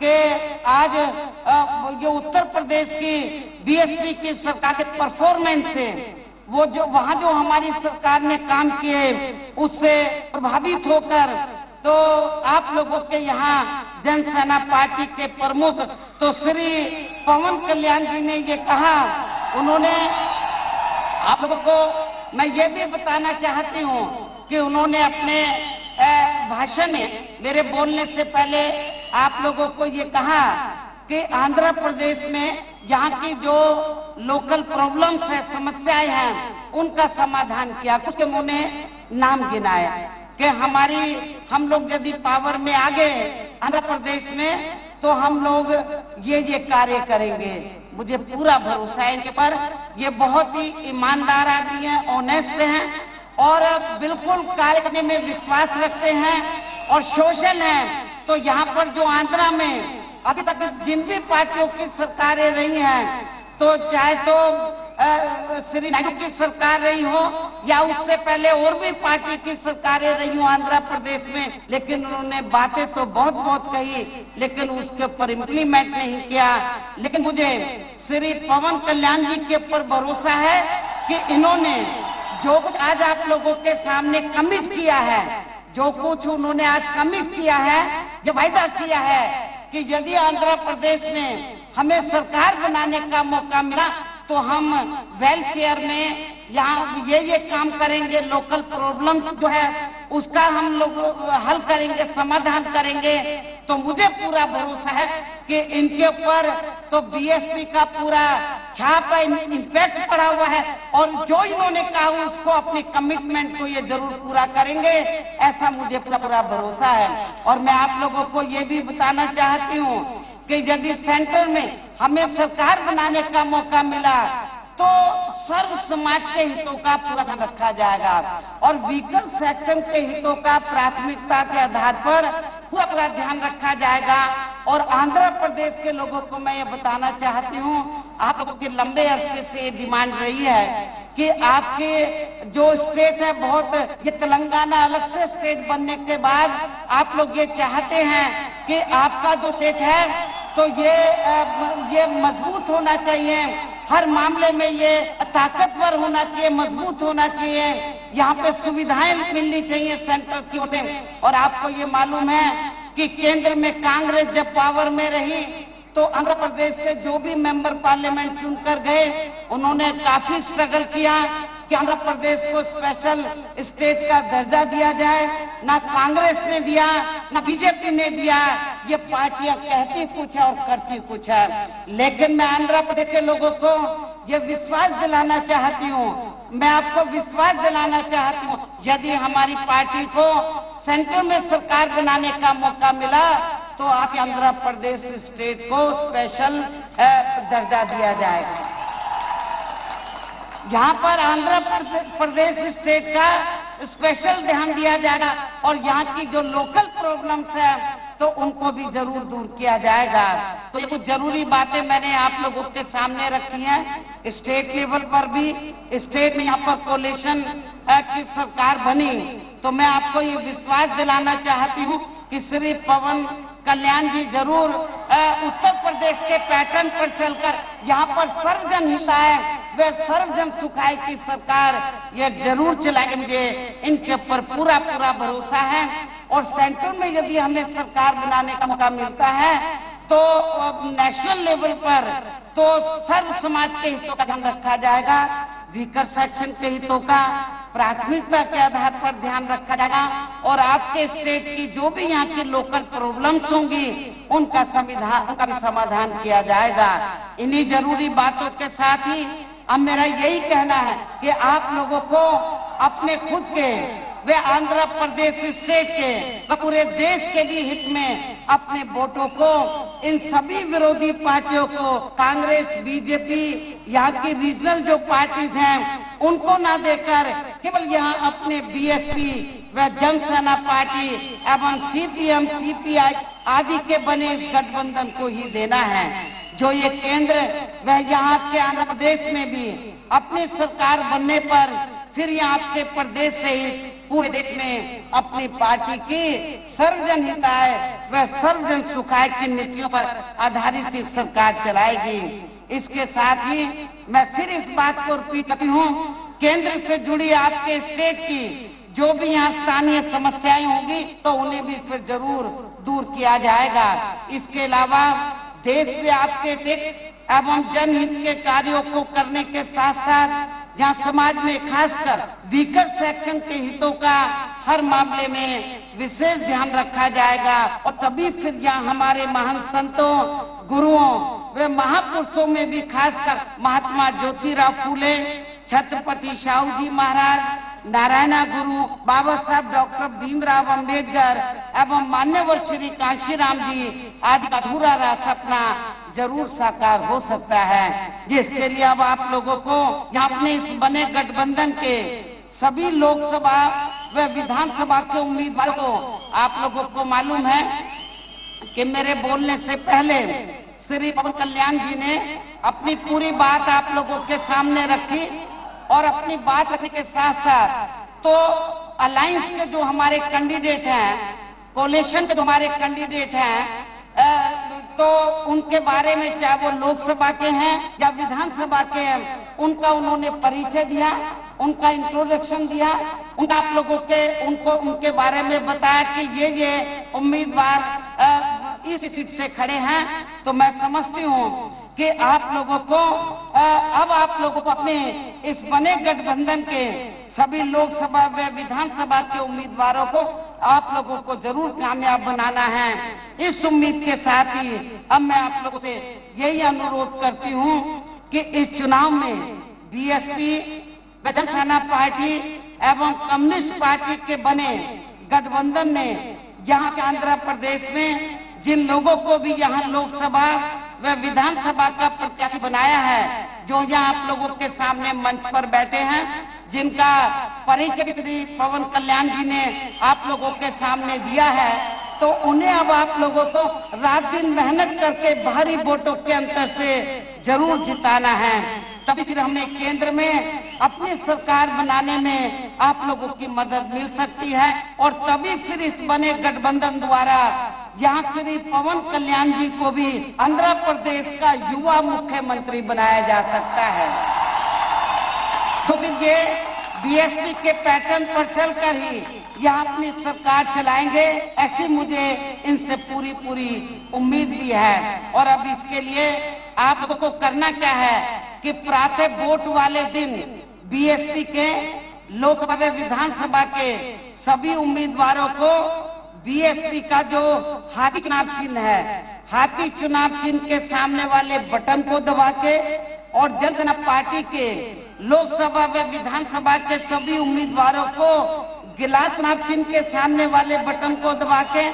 कि आज ये उत्तर प्रदेश की बीएसपी की सरकार के परफॉर्मेंस से, वो जो वहां जो हमारी सरकार ने काम किए उससे प्रभावित होकर तो आप लोगों के यहाँ जनसेना पार्टी के प्रमुख तो श्री पवन कल्याण जी ने ये कहा, उन्होंने आप लोगों को मैं ये भी बताना चाहती हूँ कि उन्होंने अपने भाषण में मेरे बोलने से पहले आप लोगों को ये कहा कि आंध्र प्रदेश में यहाँ की जो लोकल प्रॉब्लम्स है, समस्याएं हैं, उनका समाधान किया। कुछ उन्होंने नाम गिनाया कि हम लोग यदि पावर में आ गए आंध्र प्रदेश में तो हम लोग ये कार्य करेंगे। मुझे पूरा भरोसा है इनके पर, ये बहुत ही ईमानदार आदमी हैं, ऑनेस्ट हैं और बिल्कुल कार्य करने में विश्वास रखते हैं और सोशल हैं। तो यहाँ पर जो आंध्रा में अभी तक जिन भी पार्टियों की सरकारें रही हैं, तो चाहे तो श्री नायडू की सरकार रही हो या उससे पहले और भी पार्टी की सरकारें रही हो आंध्र प्रदेश में, लेकिन उन्होंने बातें तो बहुत कही लेकिन उसके ऊपर इम्प्लीमेंट नहीं किया। लेकिन मुझे श्री पवन कल्याण जी के ऊपर भरोसा है कि इन्होंने जो कुछ आज आप लोगों के सामने कमिट किया है, जो कुछ उन्होंने आज कमिट किया है, जो वायदा किया है कि यदि आंध्र प्रदेश में हमें सरकार बनाने का मौका मिला तो हम वेलफेयर में यहाँ ये काम करेंगे, लोकल प्रॉब्लम्स जो है उसका हम लोग हल करेंगे, समाधान करेंगे। तो मुझे पूरा भरोसा है कि इनके ऊपर तो बीएसपी का पूरा छाप इम्पैक्ट पड़ा हुआ है और जो इन्होंने कहा उसको, अपने कमिटमेंट को ये जरूर पूरा करेंगे, ऐसा मुझे पूरा भरोसा है। और मैं आप लोगों को ये भी बताना चाहती हूँ कि यदि सेंटर में हमें सरकार बनाने का मौका मिला तो सर्व समाज के हितों का पूरा ध्यान रखा जाएगा और वीकर सेक्शन के हितों का प्राथमिकता के आधार पर पूरा ध्यान रखा जाएगा। और आंध्र प्रदेश के लोगों को मैं ये बताना चाहती हूँ, आप लोगों की लंबे अरसे से डिमांड रही है कि आपके जो स्टेट है, बहुत ये तेलंगाना अलग से स्टेट बनने के बाद आप लोग ये चाहते हैं कि आपका जो स्टेट है तो ये मजबूत होना चाहिए, हर मामले में ये ताकतवर होना चाहिए, मजबूत होना चाहिए, यहाँ पे सुविधाएं मिलनी चाहिए सेंटर की ओर से। और आपको ये मालूम है कि केंद्र में कांग्रेस जब पावर में रही तो आंध्र प्रदेश से जो भी मेंबर पार्लियामेंट चुनकर गए उन्होंने काफी स्ट्रगल किया कि आंध्र प्रदेश को स्पेशल स्टेट का दर्जा दिया जाए। ना कांग्रेस ने दिया, ना बीजेपी ने दिया, ये पार्टियां कहती कुछ है और करती कुछ है। लेकिन मैं आंध्र प्रदेश के लोगों को ये विश्वास दिलाना चाहती हूँ, मैं आपको विश्वास दिलाना चाहती हूँ, यदि हमारी पार्टी को सेंटर में सरकार बनाने का मौका मिला तो आप आंध्र प्रदेश स्टेट को स्पेशल दर्जा दिया जाएगा। यहाँ पर आंध्र प्रदेश स्टेट का स्पेशल ध्यान दिया जाएगा और यहाँ की जो लोकल प्रॉब्लम्स है तो उनको भी जरूर दूर किया जाएगा। तो ये कुछ जरूरी बातें मैंने आप लोगों के सामने रखी हैं। स्टेट लेवल पर भी, स्टेट में यहाँ पर कोalition की सरकार बनी तो मैं आपको ये विश्वास दिलाना चाहती हूँ कि श्री पवन कल्याण जी जरूर उत्तर प्रदेश के पैटर्न पर चलकर यहाँ पर सर्वजन हिताय वे सर्वजन सुखाय की सरकार ये जरूर चलाएंगे। मुझे इनके ऊपर पूरा भरोसा है। और सेंटर में यदि हमें सरकार बनाने का मौका मिलता है तो नेशनल लेवल पर तो सर्व समाज के हितों का ध्यान रखा जाएगा, वीकर सेक्शन के हितों का प्राथमिकता के आधार पर ध्यान रखा जाएगा और आपके स्टेट की जो भी यहाँ की लोकल प्रॉब्लम्स होंगी उनका भी समाधान किया जाएगा। इन्हीं जरूरी बातों के साथ ही अब मेरा यही कहना है कि आप लोगों को अपने खुद के वे आंध्र प्रदेश स्टेट के पूरे देश के भी हित में अपने वोटों को इन सभी विरोधी पार्टियों को, कांग्रेस, बीजेपी, यहाँ की रीजनल जो पार्टीज हैं उनको ना देकर केवल यहाँ अपने बीएसपी व जनसेना पार्टी एवं सीपीएम, सीपीआई आदि के बने इस गठबंधन को ही देना है। जो ये केंद्र व यहाँ के आंध्र प्रदेश में भी अपनी सरकार बनने पर फिर यहाँ आपके प्रदेश से ही पूरे देश में अपनी पार्टी की सर्वजन हिताय व सर्वजन सुखाय की नीतियों पर आधारित ही सरकार चलाएगी। इसके साथ ही मैं फिर इस बात को रिपीट करती हूँ, केंद्र से जुड़ी आपके स्टेट की जो भी यहाँ स्थानीय समस्याएं होंगी तो उन्हें भी फिर जरूर दूर किया जाएगा। इसके अलावा देश में आपके स्टेट एवं जनहित के कार्यों को करने के साथ साथ जहाँ समाज में खासकर वीकर सेक्शन के हितों का हर मामले में विशेष ध्यान रखा जाएगा और तभी फिर यहाँ हमारे महान संतों, गुरुओं व महापुरुषों में भी खासकर महात्मा ज्योतिराव फूले, छत्रपति शाहू जी महाराज, नारायणा गुरु, बाबा साहब डॉक्टर भीमराव अंबेडकर एवं मान्यवर श्री कांशीराम जी आदि का अधूरा रहा सपना जरूर साकार हो सकता है, जिसके लिए अब आप लोगों को यहाँ अपने इस बने गठबंधन के सभी लोकसभा व विधानसभा के उम्मीदवारों को आप लोगों को मालूम है कि मेरे बोलने से पहले श्री पवन कल्याण जी ने अपनी पूरी बात आप लोगों के सामने रखी और अपनी बात रखने के साथ साथ तो अलायंस के जो हमारे कैंडिडेट हैं, कोalition के जो हमारे कैंडिडेट हैं, तो उनके बारे में चाहे वो लोकसभा के हैं या विधानसभा के हैं, उनका उन्होंने परिचय दिया, उनका इंट्रोडक्शन दिया, उनका आप लोगों के उनके बारे में बताया कि ये उम्मीदवार इस सीट से खड़े हैं। तो मैं समझती हूँ कि आप लोगों को अब आप लोगों को अपने इस बने गठबंधन के सभी लोकसभा व विधानसभा के उम्मीदवारों को आप लोगों को जरूर कामयाब बनाना है। इस उम्मीद के साथ ही अब मैं आप लोगों से यही अनुरोध करती हूँ कि इस चुनाव में बीएसपी, जनसेना पार्टी एवं कम्युनिस्ट पार्टी के बने गठबंधन ने यहाँ के आंध्र प्रदेश में जिन लोगों को भी यहाँ लोकसभा व विधानसभा का प्रत्याशी बनाया है, जो यहाँ आप लोगों के सामने मंच पर बैठे हैं, जिनका परिचय श्री पवन कल्याण जी ने आप लोगों के सामने दिया है, तो उन्हें अब आप लोगों को रात दिन मेहनत करके भारी वोटों के अंतर से जरूर जिताना है। तभी फिर हमें केंद्र में अपनी सरकार बनाने में आप लोगों की मदद मिल सकती है और तभी फिर इस बने गठबंधन द्वारा यहाँ श्री पवन कल्याण जी को भी आंध्र प्रदेश का युवा मुख्यमंत्री बनाया जा सकता है। तो फिर ये बीएसपी के पैटर्न पर चलकर ही यहाँ अपनी सरकार चलाएंगे, ऐसी मुझे इनसे पूरी उम्मीद भी है। और अब इसके लिए आप लोगों को करना क्या है कि प्रातः वोट वाले दिन बीएसपी के लोकसभा विधानसभा के सभी उम्मीदवारों को बीएसपी का जो हाथी चुनाव चिन्ह है, हाथी चुनाव चिन्ह के सामने वाले बटन को दबा के और जनसेना पार्टी के लोकसभा व विधानसभा के सभी उम्मीदवारों को गिलास चुनाव चिन्ह के सामने वाले बटन को दबा के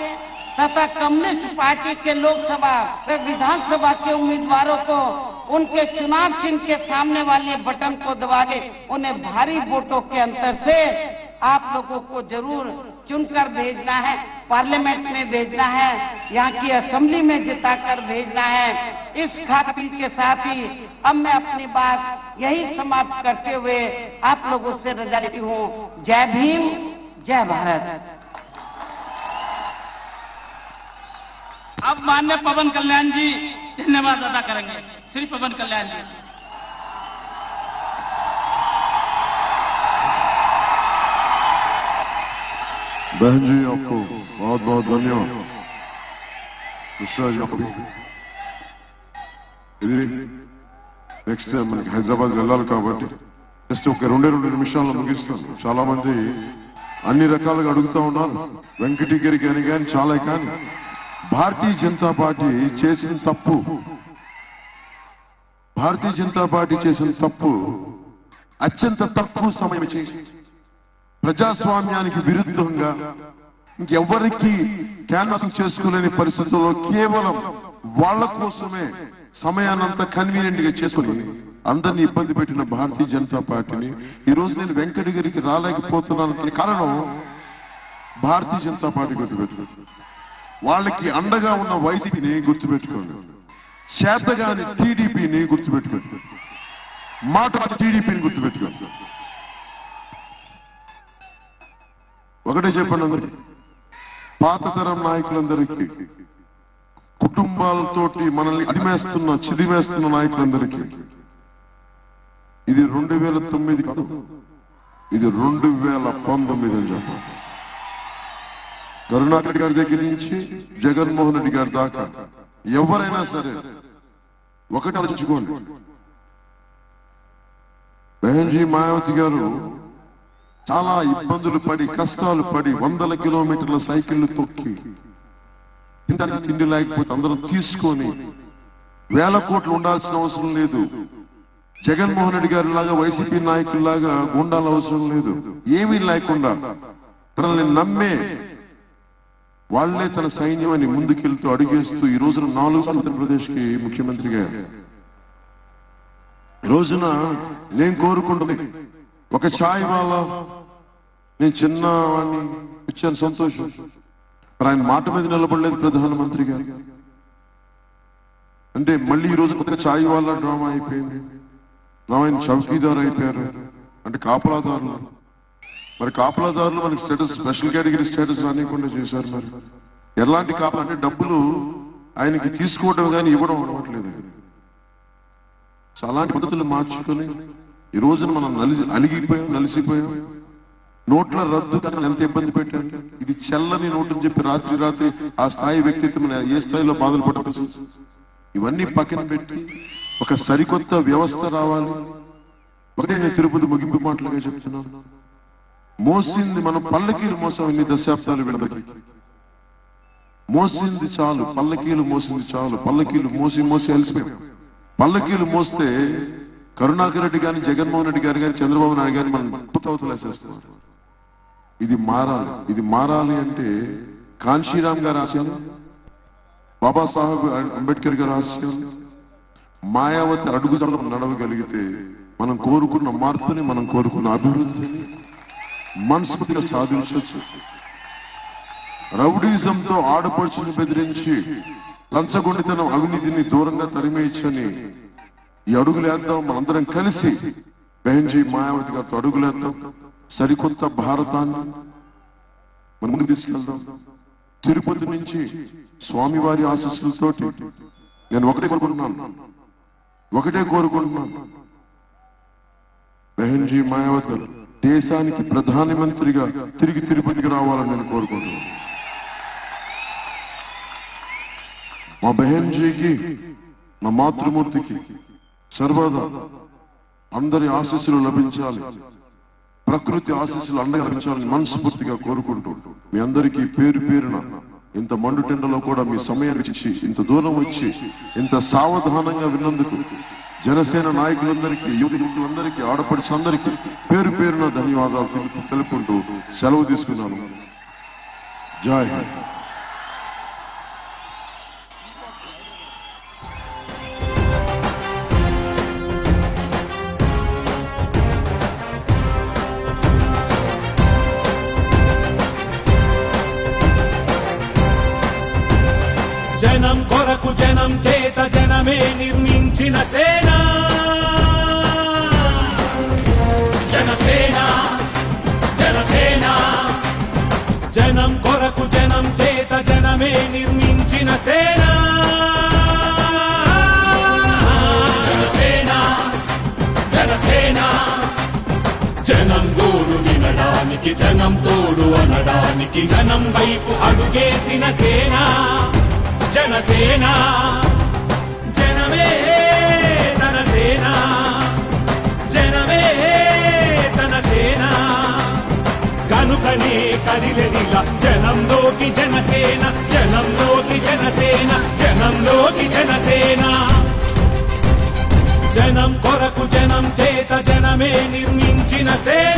तथा कम्युनिस्ट पार्टी के लोकसभा व विधानसभा के उम्मीदवारों को उनके चुनाव चिन्ह के सामने वाले बटन को दबा के उन्हें भारी वोटों के अंतर से आप लोगों को जरूर चुनकर भेजना है, पार्लियामेंट में भेजना है, यहाँ की असेंबली में जिताकर भेजना है। इस खातिर के साथ ही अब मैं अपनी बात यही समाप्त करते हुए आप लोगों से रजा लेती हूँ। जय भीम, जय भारत। अब माननीय पवन कल्याण जी धन्यवाद अदा करेंगे। श्री पवन कल्याण जी। बहन जी आपको बहुत बहुत धन्यवाद। मिश्रा जी आपको ఇది నెక్స్ట్ మనకి హైదరాబాద్ వెళ్ళాలి కాబట్టి జస్ట్ ఒక 2 నిమిషాల్లో ముగిస్తాను. చాలా మంది అన్ని రకాలుగా అడుగుతా ఉన్నారు. వెంకటగిరి కానీ చాలా కానీ భారతీయ జనతా పార్టీ చేసిన తప్పు అత్యంత తక్కువ సమయం చేసి ప్రజాస్వామ్యానికి విరుద్ధంగా ఇంకెవరికి క్యాన్వాసింగ్ చేసుకోలేని పరిస్థితుల్లో కేవలం వాళ్ళ కోసమే సమయాన్నంతా కన్వీనియంట్ గా చేసుకుని అందరినీ ఇబ్బంది పెట్టిన భారతీయ జనతా పార్టీని ఈ రోజు నేను వెంకటగిరికి రాలేకపోతున్నాను కారణం భారతీయ జనతా పార్టీ గుర్తుపెట్టుకోండి. వాళ్ళకి అండగా ఉన్న వైసీపీని గుర్తుపెట్టుకోండి. చేతగాని టీడీపీని గుర్తుపెట్టుకోండి. మాట టీడీపీని గుర్తుపెట్టుకోండి. ఒకటే చెప్పండి అందరికి, పాత తరం నాయకులందరికీ, కుటుంబాలతోటి మనల్ని చిదిమేస్తున్న నాయకులందరికీ ఇది 2009 కాదు, ఇది 2019 అని చెప్పాలి. కరుణాకర్ రెడ్డి గారి దగ్గర నుంచి జగన్మోహన్ రెడ్డి గారి దాకా ఎవరైనా సరే ఒకటి ఆలోచించుకోండి. బెహన్జీ మాయావతి గారు చాలా ఇబ్బందులు పడి కష్టాలు పడి 100 కిలోమీటర్ల సైకిళ్లు తొక్కి తినడానికి తిండి లేకపోతే అందరం తీసుకొని 1000 కోట్లు ఉండాల్సిన అవసరం లేదు. జగన్మోహన్ రెడ్డి గారి లాగా వైసీపీ నాయకుల్లాగా గుండాల అవసరం లేదు. ఏమీ లేకుండా తనని నమ్మే వాళ్లే తన సైన్యం అని ముందుకెళ్తూ అడుగేస్తూ ఈ రోజున 4 ఆంధ్రప్రదేశ్ కి ముఖ్యమంత్రిగా ఈ రోజున నేను కోరుకుంటుంది ఒక ఛాయ్ వాళ్ళ నేను చిన్నవాడిని ఇచ్చాను సంతోషం. మరి ఆయన మాట మీద నిలబడలేదు ప్రధానమంత్రి గారు అంటే మళ్ళీ ఈ రోజు కొత్తగా ఛాయ్ వాళ్ళ డ్రామా అయిపోయింది. ఆయన చౌకీదారు అయిపోయారు అంటే కాపలాదారులు. మరి కాపలాదారులు మనకి స్టేటస్ స్పెషల్ కేటగిరీ స్టేటస్ రానియకుండా చేశారు. మరి ఎలాంటి కాపలా అంటే డబ్బులు ఆయనకి తీసుకోవడం కానీ ఇవ్వడం అవ్వట్లేదు. సో అలాంటి పద్ధతులు మార్చుకొని ఈ రోజున మనం నలిసిపోయాం. నోట్ల రద్దు ఎంత ఇబ్బంది పెట్టారు. ఇది చెల్లని నోటు అని చెప్పి రాత్రి ఆ స్థాయి వ్యక్తిత్వం ఏ స్థాయిలో బాధలు పడవచ్చు. ఇవన్నీ పక్కన పెట్టి ఒక సరికొత్త వ్యవస్థ రావాలి. ఒకటే నేను తిరుపతి ముగింపు మాటలుగా చెప్తున్నాను. మోసింది మనం పల్లకీలు మోసాం ఇన్ని దశాబ్దాలు వీళ్ళకి. మోసింది చాలు, పల్లకీలు మోసింది చాలు. పల్లకీలు మోసి అలసిపోయాం. పల్లకీలు మోస్తే కరుణాకర్ రెడ్డి గాని జగన్మోహన్ రెడ్డి గారు కానీ చంద్రబాబు నాయుడు గారిని మనం పుట్టవతలేసేస్తున్నారు. ఇది మారాలి అంటే కాంశీరామ్ గారి ఆశయాలు, బాబాసాహెబ్ అంబేద్కర్ గారి ఆశయాలు, మాయావతి అడుగుదల నడవగలిగితే మనం కోరుకున్న మార్పుని, మనం కోరుకున్న అభివృద్ధిని మనస్ఫూర్తిగా సాధించవచ్చు. రౌడీజంతో ఆడపడుచుని బెదిరించి లంచగొండితనం అవినీతిని దూరంగా తరిమేయచ్చని ఈ అడుగులేద్దాం. మనందరం కలిసి బెహన్జీ మాయావతి గారితో అడుగులేద్దాం. సరికొత్త భారతాన్ని మనం ముందుకు తీసుకెళ్దాం. తిరుపతి నుంచి స్వామివారి ఆశీస్సులతోటి నేను ఒకటే కోరుకుంటున్నాను, బెహన్జీ మాయావతి గారు దేశానికి ప్రధానమంత్రిగా తిరిగి తిరుపతికి రావాలని నేను కోరుకుంటున్నాను. మా బెహన్జీకి, మా మాతృమూర్తికి సర్వదా అందరి ఆశీస్సులు లభించాలి, ప్రకృతి ఆశీస్సులు అండగా లభించాలని మనస్ఫూర్తిగా కోరుకుంటూ మీ అందరికీ పేరు పేరున ఇంత మండుటెండలో కూడా మీ సమయాన్ని ఇచ్చి ఇంత దూరం వచ్చి ఇంత సావధానంగా విన్నందుకు జనసేన నాయకులందరికీ, యువకులందరికీ, ఆడపడుచులందరికీ పేరు పేరున ధన్యవాదాలు తెలుపుకుంటూ సెలవు తీసుకున్నాను. జై హింద్. జనం కొరకు జనం చేత జనమే నిర్మించిన సేన జనసేన. జనసేన జనం కొరకు జనం చేత జనమే నిర్మించిన సేన జనసేన. జనసేన జనం గోడు వినడానికి, జనం తోడు అనడానికి, జనం వైపు అడుగేసిన సేన జనసేన. జనమే అందుకనే కదిలెదిలా జనంలోకి జనసేన, జనంలోకి జనసేన, జనంలోకి జనసేన. జనం కొరకు జనం చేత జనమే నిర్మించిన సేన.